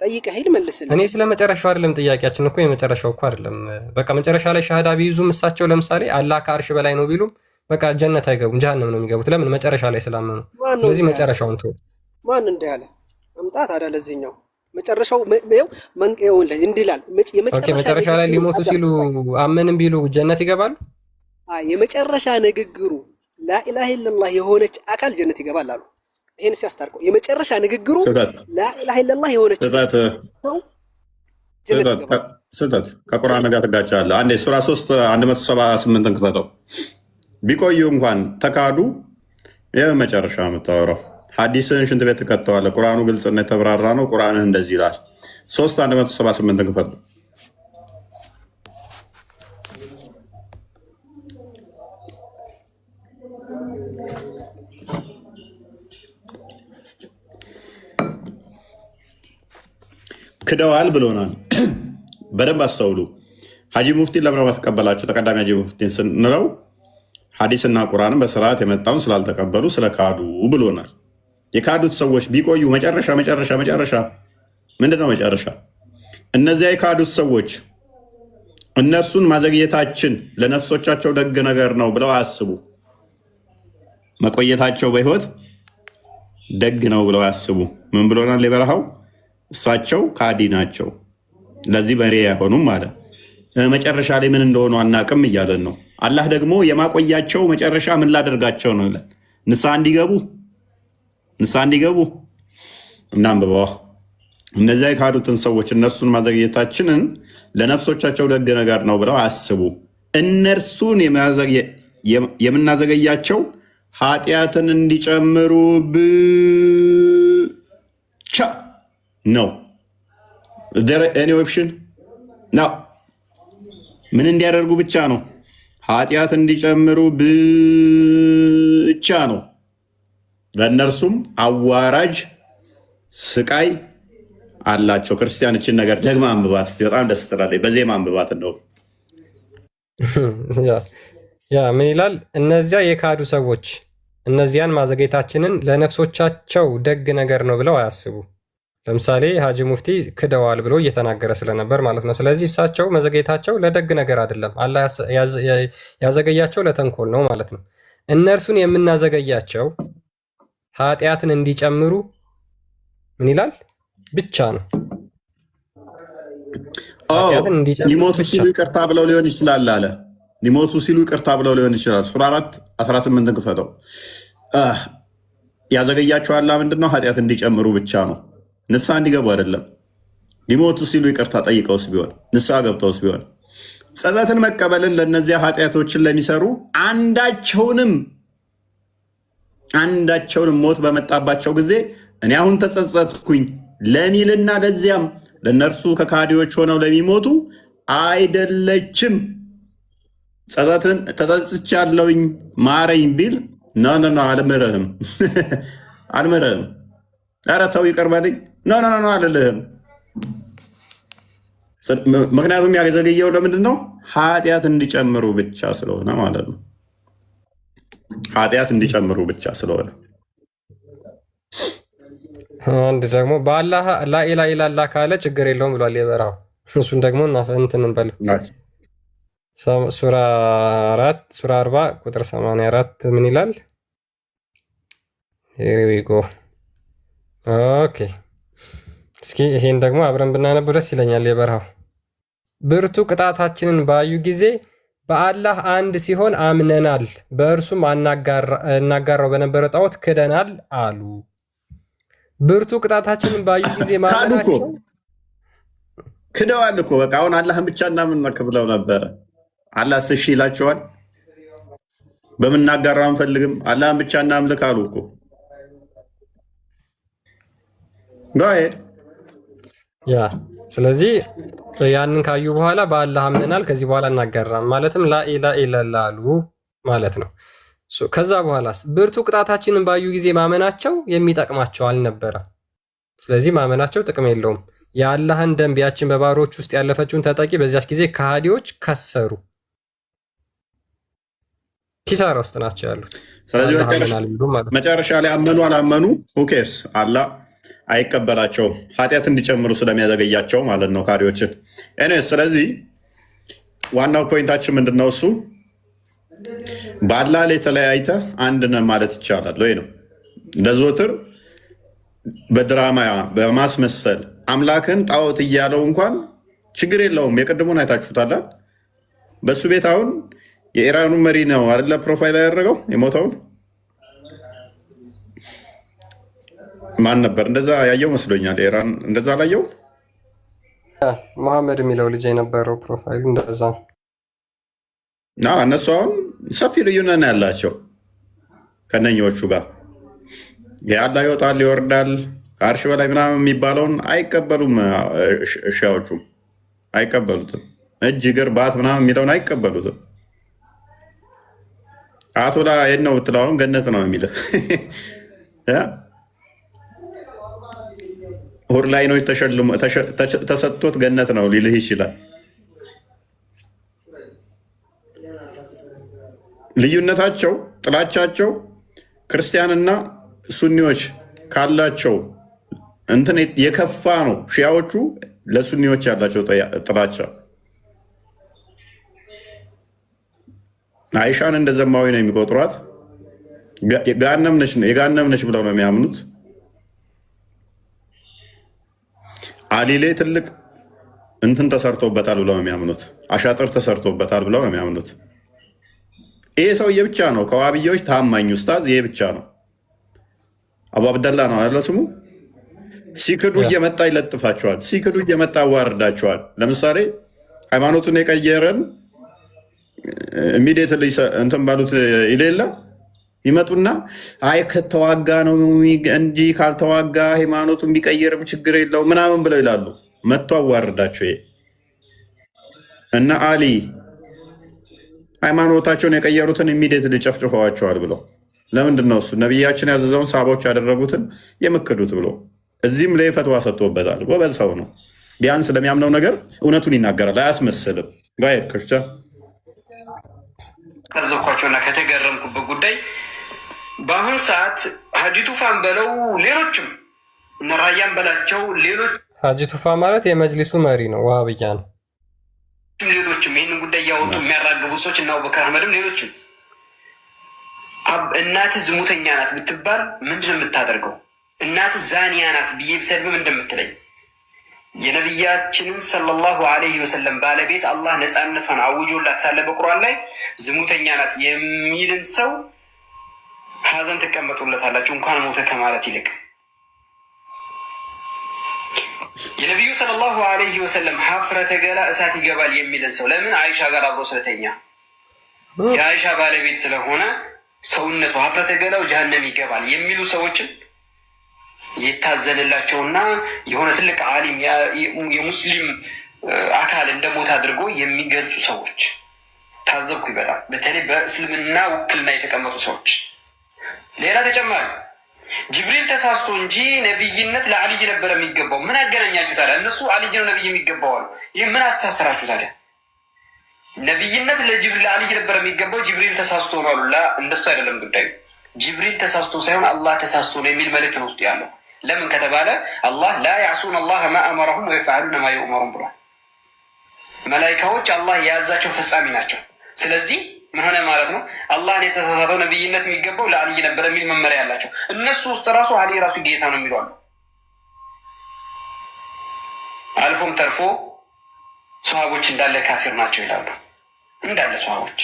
ጠይቀህ ሄድ መልስልኝ። እኔ ስለ መጨረሻው አይደለም ጥያቄያችን እኮ የመጨረሻው እኮ አይደለም። በቃ መጨረሻ ላይ ሻሃዳ ቢይዙም እሳቸው ለምሳሌ አላህ ከአርሽ በላይ ነው ቢሉም በቃ ጀነት አይገቡም፣ ጀሃነም ነው የሚገቡት። ለምን? መጨረሻ ላይ ስላመኑ። ስለዚህ መጨረሻውን ተው። ማን እንዳለ አምጣት አዳ ለዚህኛው መጨረሻው መንቀየው እንዲላል መጨረሻ ላይ ሊሞቱ ሲሉ አመንም ቢሉ ጀነት ይገባሉ። የመጨረሻ ንግግሩ ላኢላሃ ኢላላህ የሆነች አካል ጀነት ይገባል አሉ። ይሄን ሲያስታርቀው የመጨረሻ ንግግሩ ላኢላሃ ኢላላህ የሆነች ሰው ጀነት ይገባል። ስህተት ከቁርአን ጋር ትጋጫለህ። አንዴ ሱራ 3 178ን ክፈተው። ቢቆዩ እንኳን ተካዱ የመጨረሻ የምታወራው ሐዲስን ሽንት ቤት ትከተዋለህ። ቁርአኑ ግልጽና የተብራራ ነው። ቁርአንህ እንደዚህ ይላል። 3 178ን ክፈተው። ክደዋል ብሎናል። በደንብ አስተውሉ። ሀጂ ሙፍቲን ለምን ተቀበላችሁ? ተቀዳሚ ሀጂ ሙፍቲን ስንለው ሐዲስና ቁርአንን በስርዓት የመጣውን ስላልተቀበሉ ስለካዱ ብሎናል። የካዱት ሰዎች ቢቆዩ መጨረሻ ምንድነው? መጨረሻ እነዚያ የካዱት ሰዎች እነርሱን ማዘግየታችን ለነፍሶቻቸው ደግ ነገር ነው ብለው አያስቡ። መቆየታቸው በህይወት ደግ ነው ብለው አያስቡ። ምን ብሎናል? የበረሃው እሳቸው ካዲ ናቸው፣ ለዚህ በሬ አይሆኑም ማለት መጨረሻ ላይ ምን እንደሆኑ አናቅም እያለን ነው። አላህ ደግሞ የማቆያቸው መጨረሻ ምን ላደርጋቸው ነው ይላል። ንስሐ እንዲገቡ እናንብበዋ። እነዚያ የካዱትን ሰዎች እነርሱን ማዘግየታችንን ለነፍሶቻቸው ደግ ነገር ነው ብለው አያስቡ። እነርሱን የምናዘገያቸው ኃጢአትን እንዲጨምሩ ብቻ ነው። ኤኒ ኦፕሽን ነው። ምን እንዲያደርጉ ብቻ ነው? ኃጢአት እንዲጨምሩ ብቻ ነው። ለእነርሱም አዋራጅ ስቃይ አላቸው። ክርስቲያኖችን ነገር ደግማ አንብባት፣ በጣም ደስ ትላለች። በዜማ አንብባት። እንደው ያ ምን ይላል? እነዚያ የካዱ ሰዎች እነዚያን ማዘግየታችንን ለነፍሶቻቸው ደግ ነገር ነው ብለው አያስቡ። ለምሳሌ ሀጂ ሙፍቲ ክደዋል ብሎ እየተናገረ ስለነበር ማለት ነው። ስለዚህ እሳቸው መዘግየታቸው ለደግ ነገር አይደለም፣ አላህ ያዘገያቸው ለተንኮል ነው ማለት ነው። እነርሱን የምናዘገያቸው ኃጢአትን እንዲጨምሩ ምን ይላል ብቻ ነው። ሊሞቱ ሲሉ ይቅርታ ብለው ሊሆን ይችላል አለ። ሊሞቱ ሲሉ ይቅርታ ብለው ሊሆን ይችላል። ሱራ 4:18 ክፈተው። ያዘገያቸው አላህ ምንድነው? ኃጢአት እንዲጨምሩ ብቻ ነው፣ ንስሐ እንዲገቡ አይደለም። ሊሞቱ ሲሉ ይቅርታ ጠይቀውስ ቢሆን ንስሐ ገብተውስ ቢሆን ጸጸትን መቀበልን ለእነዚያ ኃጢአቶችን ለሚሰሩ አንዳቸውንም ሞት በመጣባቸው ጊዜ እኔ አሁን ተጸጸትኩኝ ለሚልና ለዚያም ለእነርሱ ከካዲዎች ሆነው ለሚሞቱ አይደለችም። ጸጸትን ተጸጽቻለሁኝ ማረኝ ቢል ኖ አልምርህም አልምርህም፣ ኧረ ተው ይቅር በለኝ ኖ አልልህም። ምክንያቱም ያዘገየው ለምንድን ነው? ኃጢአት እንዲጨምሩ ብቻ ስለሆነ ማለት ነው። ኃጢአት እንዲጨምሩ ብቻ ስለሆነ አንድ ደግሞ በአላህ ላኢላሃ ኢላላህ ካለ ችግር የለውም ብሏል የበራው። እሱን ደግሞ እንትን እንበል ሱራ 40 ቁጥር 84 ምን ይላል? ሄሪዊጎ ኦኬ። እስኪ ይሄን ደግሞ አብረን ብናነብ ደስ ይለኛል። የበረሃው ብርቱ ቅጣታችንን ባዩ ጊዜ በአላህ አንድ ሲሆን አምነናል፣ በእርሱም እናጋራው በነበረ ጣዖት ክደናል አሉ። ብርቱ ቅጣታችንን ባዩ ጊዜ ማመናቸው ክደዋል እኮ በቃ። አሁን አላህን ብቻ እናምልክ ብለው ነበረ። አላህ እሺ ይላቸዋል። በምናጋራው አንፈልግም፣ አላህን ብቻ እናምልክ አሉ እኮ። ያ ስለዚህ ያንን ካዩ በኋላ በአላህ አምነናል፣ ከዚህ በኋላ እናጋራም ማለትም ላኢላሃ ኢለላህ አሉ ማለት ነው። ከዛ በኋላስ ብርቱ ቅጣታችንን ባዩ ጊዜ ማመናቸው የሚጠቅማቸው አልነበረም። ስለዚህ ማመናቸው ጥቅም የለውም። የአላህን ደንብ ያችን በባሮች ውስጥ ያለፈችውን ተጠቂ በዚያች ጊዜ ከሃዲዎች ከሰሩ፣ ኪሳራ ውስጥ ናቸው ያሉት። ስለዚህ መጨረሻ ላይ አመኑ አላመኑ ሁኬርስ አላህ አይቀበላቸውም። ኃጢአት እንዲጨምሩ ስለሚያዘገያቸው ማለት ነው ካሪዎችን። ስለዚህ ዋናው ፖይንታችን ምንድነው? እሱ በአላህ ላይ ተለያይተ አንድ ነህ ማለት ይቻላል ወይ ነው። ለዘወትር በድራማ በማስመሰል አምላክን ጣዖት እያለው እንኳን ችግር የለውም። የቅድሙን አይታችሁታል። በእሱ ቤት አሁን የኢራኑ መሪ ነው አይደለ ፕሮፋይል ያደረገው የሞተውን ማን ነበር? እንደዛ ያየው መስሎኛል። ኢራን እንደዛ ላየው መሐመድ የሚለው ልጅ የነበረው ፕሮፋይሉ እንደዛ ና። እነሱ አሁን ሰፊ ልዩነት ነው ያላቸው ከነኞቹ ጋር። የአላህ ይወጣል ይወርዳል ከአርሽ በላይ ምናምን የሚባለውን አይቀበሉም። ሺያዎቹም አይቀበሉትም። እጅ እግር ባት ምናምን የሚለውን አይቀበሉትም። አቶላ የት ነው ብትለው አሁን ገነት ነው የሚለው ሁር ላይ ነው ተሰጥቶት ገነት ነው ሊልህ ይችላል። ልዩነታቸው ጥላቻቸው ክርስቲያንና ሱኒዎች ካላቸው እንትን የከፋ ነው። ሺያዎቹ ለሱኒዎች ያላቸው ጥላቻ አይሻን እንደ ዘማዊ ነው የሚቆጥሯት። የጋነም ነች ብለው ነው የሚያምኑት። አሊሌ ትልቅ እንትን ተሰርቶበታል ብለው ነው የሚያምኑት። አሻጥር ተሰርቶበታል ብለው ነው የሚያምኑት። ይሄ ሰውዬ ብቻ ነው ከዋብያዎች ታማኝ ኡስታዝ፣ ይሄ ብቻ ነው። አቡ አብደላ ነው አለ ስሙ። ሲክዱ እየመጣ ይለጥፋቸዋል። ሲክዱ እየመጣ ያዋርዳቸዋል። ለምሳሌ ሃይማኖቱን የቀየረን ኢሚዲየትሊ እንትን ባሉት ይሌለ ይመጡና አይ ከተዋጋ ነው እንጂ ካልተዋጋ ሃይማኖቱን ቢቀየርም ችግር የለው ምናምን ብለው ይላሉ። መጥቶ አዋርዳቸው እና አሊ ሃይማኖታቸውን የቀየሩትን ኢሚዲየትሊ ጨፍጭፈዋቸዋል ብለው። ለምንድን ነው እሱ ነቢያችን ያዘዘውን ሳቦች ያደረጉትን የምክዱት ብሎ እዚህም ላይ ፈትዋ ሰጥቶበታል። ጎበዝ ሰው ነው። ቢያንስ ለሚያምነው ነገር እውነቱን ይናገራል፣ አያስመስልም። ጋር ክርስቲያን ከዘብኳቸውና ከተገረምኩበት ጉዳይ በአሁኑ ሰዓት ሀጂ ቱፋን በለው ሌሎችም እነራያን በላቸው ሌሎች ሀጂ ቱፋ ማለት የመጅሊሱ መሪ ነው፣ ዋሃብያ ነው። ሌሎችም ይህንን ጉዳይ እያወጡ የሚያራግቡ ሰዎች እና አቡበከር አህመድም ሌሎችም እናትህ ዝሙተኛ ናት ብትባል ምንድን ነው የምታደርገው? እናትህ ዛኒያ ናት ብዬ ብሰድብ ምንድን የምትለኝ? የነቢያችንን ሰለላሁ ዐለይሂ ወሰለም ባለቤት አላህ ነፃነቷን አውጆላት ሳለ በቁርአን ላይ ዝሙተኛ ናት የሚልን ሰው ሀዘን ትቀመጡለታላችሁ እንኳን ሞተ ከማለት ይልቅ። የነቢዩ ሰለላሁ ዐለይሂ ወሰለም ሀፍረተ ገላ እሳት ይገባል የሚልን ሰው ለምን? አይሻ ጋር አብሮ ስለተኛ የአይሻ ባለቤት ስለሆነ ሰውነቱ ሀፍረተ ገላው ጀሀነም ይገባል የሚሉ ሰዎችን የታዘንላቸውና የሆነ ትልቅ ዓሊም የሙስሊም አካል እንደሞት አድርጎ የሚገልጹ ሰዎች ታዘብኩኝ በጣም በተለይ በእስልምና ውክልና የተቀመጡ ሰዎች። ሌላ ተጨማሪ ጅብሪል ተሳስቶ እንጂ ነብይነት ለአልይ ነበር የሚገባው። ምን አገናኛችሁ ታዲያ? እነሱ አልይ ነው ነብይ የሚገባው አሉ። ይህ ምን አስተሳሰራችሁ ታዲያ? ነብይነት ለጅብሪል ለአልይ ነበር የሚገባው፣ ጅብሪል ተሳስቶ ነው አሉ። እንደሱ አይደለም ጉዳዩ። ጅብሪል ተሳስቶ ሳይሆን አላህ ተሳስቶ ነው የሚል መልእክት ነው ውስጥ ያለው። ለምን ከተባለ አላህ ላ ያዕሱን አላህ ማ አመረሁም ወየፍዐሉነ ማ ዩእመሩን ብሏል። መላኢካዎች አላህ የያዛቸው ፈጻሚ ናቸው። ስለዚህ ምን ሆነ ማለት ነው? አላህን የተሳሳተው ነብይነት የሚገባው ለአልይ ነበር የሚል መመሪያ ያላቸው እነሱ ውስጥ ራሱ አልይ ራሱ ጌታ ነው የሚሉ አሉ። አልፎም ተርፎ ሰሃቦች እንዳለ ካፊር ናቸው ይላሉ። እንዳለ ሰሃቦች።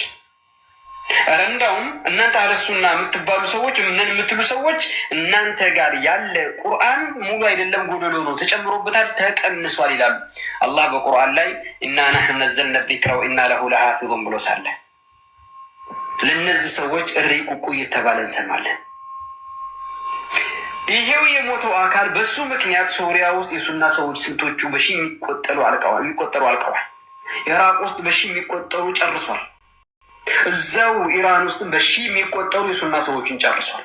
ኧረ እንዳውም እናንተ አህለሱና የምትባሉ ሰዎች ምን የምትሉ ሰዎች እናንተ ጋር ያለ ቁርአን ሙሉ አይደለም ጎደሎ ነው፣ ተጨምሮበታል፣ ተቀንሷል ይላሉ። አላህ በቁርአን ላይ ኢና ነሕኑ ነዘልነ ዚክረ ወኢና ለሁ ለሓፊዙን ብሎ ሳለ ለእነዚህ ሰዎች እሪ ቁቁ እየተባለ እንሰማለን። ይሄው የሞተው አካል በሱ ምክንያት ሶሪያ ውስጥ የሱና ሰዎች ስንቶቹ በሺ የሚቆጠሩ አልቀዋል። ኢራቅ ውስጥ በሺ የሚቆጠሩ ጨርሷል። እዛው ኢራን ውስጥ በሺ የሚቆጠሩ የሱና ሰዎችን ጨርሷል።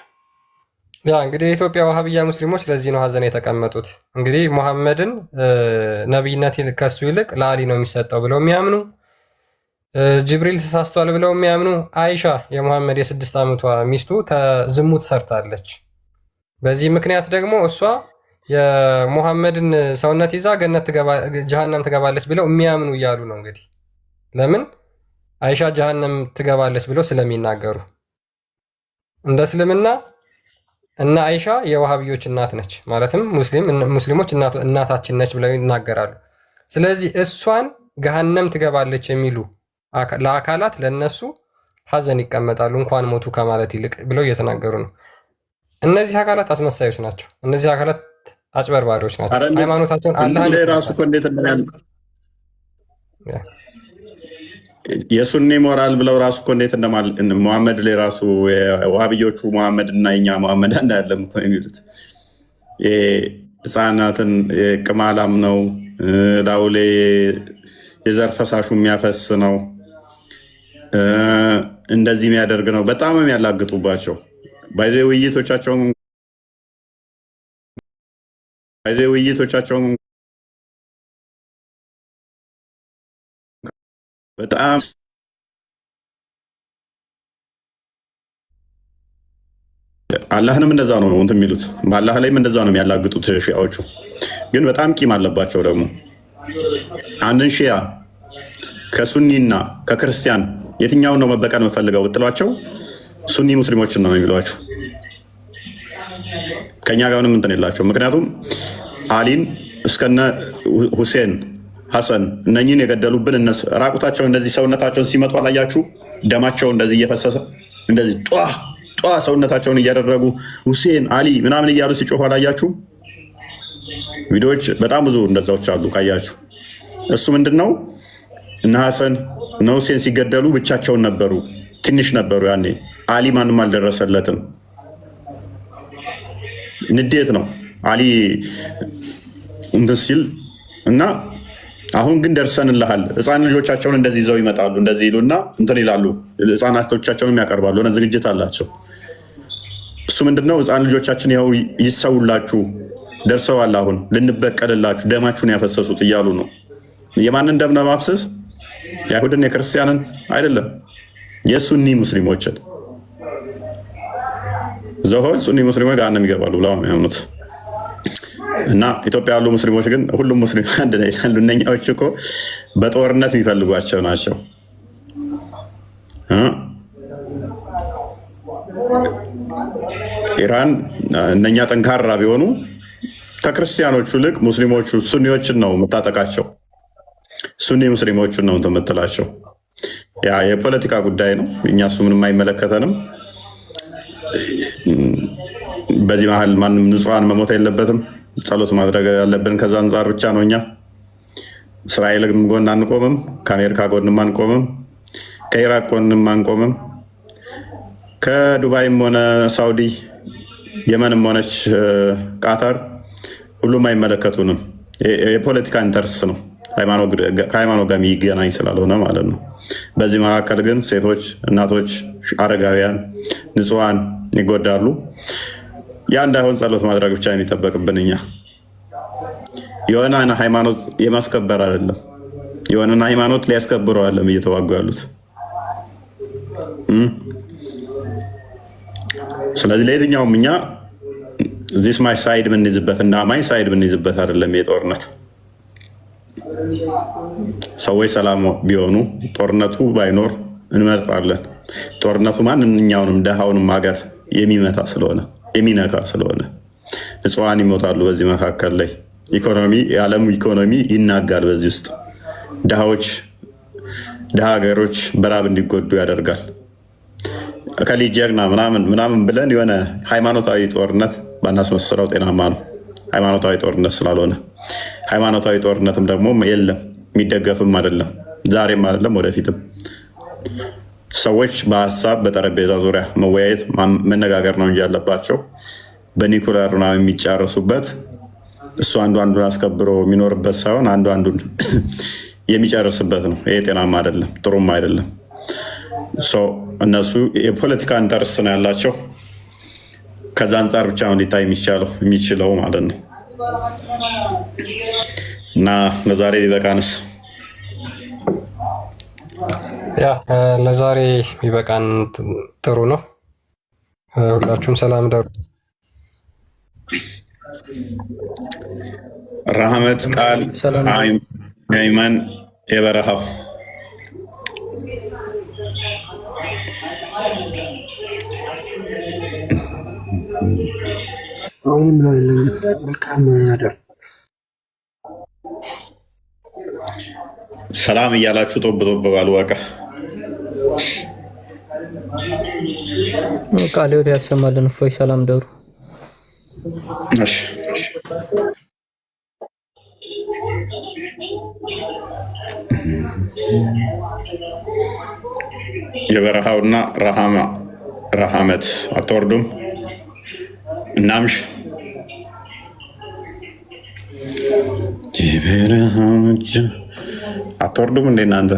ያ እንግዲህ የኢትዮጵያ ዋሃብያ ሙስሊሞች ለዚህ ነው ሀዘን የተቀመጡት። እንግዲህ ሙሐመድን ነቢይነት ከሱ ይልቅ ለአሊ ነው የሚሰጠው ብለው የሚያምኑ፣ ጅብሪል ተሳስቷል ብለው የሚያምኑ፣ አይሻ የሙሐመድ የ6 ዓመቷ ሚስቱ ዝሙት ሰርታለች። በዚህ ምክንያት ደግሞ እሷ የሙሐመድን ሰውነት ይዛ ጀሃነም ትገባለች ብለው የሚያምኑ እያሉ ነው። እንግዲህ ለምን አይሻ ጀሃነም ትገባለች ብለው ስለሚናገሩ እንደ እስልምና እና አይሻ የዋሃብዮች እናት ነች ማለትም ሙስሊሞች እናታችን ነች ብለው ይናገራሉ። ስለዚህ እሷን ገሃነም ትገባለች የሚሉ ለአካላት ለነሱ ሀዘን ይቀመጣሉ እንኳን ሞቱ ከማለት ይልቅ ብለው እየተናገሩ ነው። እነዚህ አካላት አስመሳዮች ናቸው። እነዚህ አካላት አጭበርባሪዎች ናቸው። ሃይማኖታቸውን አላህን ራሱ እኮ እንዴት የሱኒ ሞራል ብለው ራሱ እኮ እንዴት ሙሐመድ ላይ ራሱ ዋሃብዮቹ ሙሐመድ እና የኛ ሙሐመድ አንድ አይደለም እኮ የሚሉት ህፃናትን ቅማላም ነው፣ ዳውሌ የዘር ፈሳሹ የሚያፈስ ነው፣ እንደዚህ የሚያደርግ ነው። በጣም የሚያላግጡባቸው ባይዘ ውይይቶቻቸውን በጣም አላህንም እንደዛ ነው እንትን የሚሉት፣ በአላህ ላይም እንደዛ ነው የሚያላግጡት ሺያዎቹ። ግን በጣም ቂም አለባቸው ደግሞ። አንድን ሺያ ከሱኒና ከክርስቲያን የትኛውን ነው መበቀል የምፈልገው ብትሏቸው ሱኒ ሙስሊሞችን ነው የሚሏቸው። ከኛ ጋር ምንም እንትን የላቸው። ምክንያቱም አሊን እስከነ ሁሴን ሐሰን እነኚህን የገደሉብን እነሱ ራቁታቸውን እንደዚህ ሰውነታቸውን ሲመጡ አላያችሁ? ደማቸው እንደዚህ እየፈሰሰ እንደዚህ ጧ ሰውነታቸውን እያደረጉ ሁሴን አሊ ምናምን እያሉ ሲጮሁ አላያችሁ? ቪዲዮዎች በጣም ብዙ እንደዛዎች አሉ ካያችሁ። እሱ ምንድን ነው እነ ሐሰን እነ ሁሴን ሲገደሉ ብቻቸውን ነበሩ፣ ትንሽ ነበሩ። ያኔ አሊ ማንም አልደረሰለትም። ንዴት ነው አሊ እንትን ሲል እና አሁን ግን ደርሰንልሃል። ህፃን ልጆቻቸውን እንደዚህ ይዘው ይመጣሉ፣ እንደዚህ ይሉና እንትን ይላሉ። ህፃናቶቻቸውን ያቀርባሉ፣ ሆነ ዝግጅት አላቸው። እሱ ምንድነው ህፃን ልጆቻችን ያው ይሰውላችሁ ደርሰዋል፣ አሁን ልንበቀልላችሁ ደማችሁን ያፈሰሱት እያሉ ነው። የማንን ደም ለማፍሰስ? የአይሁድን የክርስቲያንን አይደለም፣ የሱኒ ሙስሊሞችን ዘሆል ሱኒ ሙስሊሞች ጋር ነው የሚገባሉ ብለው የሚያምኑት። እና ኢትዮጵያ ያሉ ሙስሊሞች ግን ሁሉም ሙስሊም አንድ ላይ ያሉ እነኛዎች እኮ በጦርነት የሚፈልጓቸው ናቸው። ኢራን እነኛ ጠንካራ ቢሆኑ ከክርስቲያኖቹ ይልቅ ሙስሊሞቹ ሱኒዎችን ነው የምታጠቃቸው። ሱኒ ሙስሊሞቹን ነው የምትላቸው። ያ የፖለቲካ ጉዳይ ነው። እኛ እሱ ምንም አይመለከተንም። በዚህ መሀል ማንም ንጹሐን መሞት የለበትም። ጸሎት ማድረግ ያለብን ከዛ አንጻር ብቻ ነው። እኛ እስራኤል ጎን አንቆምም፣ ከአሜሪካ ጎንም አንቆምም፣ ከኢራቅ ጎንም አንቆምም፣ ከዱባይም ሆነ ሳውዲ፣ የመንም ሆነች ቃታር ሁሉም አይመለከቱንም። የፖለቲካ ኢንተርስ ነው። ከሃይማኖት ጋር የሚገናኝ ስላልሆነ ማለት ነው። በዚህ መካከል ግን ሴቶች፣ እናቶች፣ አረጋውያን፣ ንጹሐን ይጎዳሉ። ያ እንዳይሆን ጸሎት ማድረግ ብቻ የሚጠበቅብን እኛ የሆነ ሃይማኖት የማስከበር አይደለም፣ የሆነን ሃይማኖት ሊያስከብረው አይደለም እየተዋጉ ያሉት። ስለዚህ ለየትኛውም እኛ ዚስ ማች ሳይድ ብንይዝበት እና አማኝ ሳይድ ብንይዝበት አይደለም የጦርነት ሰዎች ሰላም ቢሆኑ ጦርነቱ ባይኖር እንመርጣለን። ጦርነቱ ማንኛውንም ደሃውንም ሀገር የሚመታ ስለሆነ የሚነካ ስለሆነ ንጹሐን ይሞታሉ። በዚህ መካከል ላይ የዓለሙ ኢኮኖሚ ይናጋል። በዚህ ውስጥ ድሃ ሀገሮች በራብ እንዲጎዱ ያደርጋል። ከሊጅ ጀግና ምናምን ብለን የሆነ ሃይማኖታዊ ጦርነት ባናስመስለው ጤናማ ነው። ሃይማኖታዊ ጦርነት ስላልሆነ ሃይማኖታዊ ጦርነትም ደግሞ የለም፣ የሚደገፍም አይደለም፣ ዛሬም አይደለም ወደፊትም። ሰዎች በሀሳብ በጠረጴዛ ዙሪያ መወያየት መነጋገር ነው እንጂ ያለባቸው በኒኩለር ምናምን የሚጫረሱበት እሱ አንዱን አስከብሮ የሚኖርበት ሳይሆን አንዱን የሚጨርስበት ነው። ይሄ ጤናማ አይደለም፣ ጥሩም አይደለም። እነሱ የፖለቲካ ኢንተረስት ነው ያላቸው። ከዛ አንጻር ብቻ ነው ሊታይ የሚችለው ማለት ነው። እና ለዛሬ ቢበቃንስ? ያ ለዛሬ ቢበቃን ጥሩ ነው። ሁላችሁም ሰላም ደሩ። ረህመት ቃል አይመን የበረሃው አሁንም መልካም ያደር ሰላም እያላችሁ ጦብ ባሉ በቃ ቃልዮት ያሰማልን። እፎይ ሰላም ደሩ። እሺ የበረሃውና ረሃመት አትወርዱም? እናምሽ የበረሃዎች አትወርዱም እንዴ እናንተ?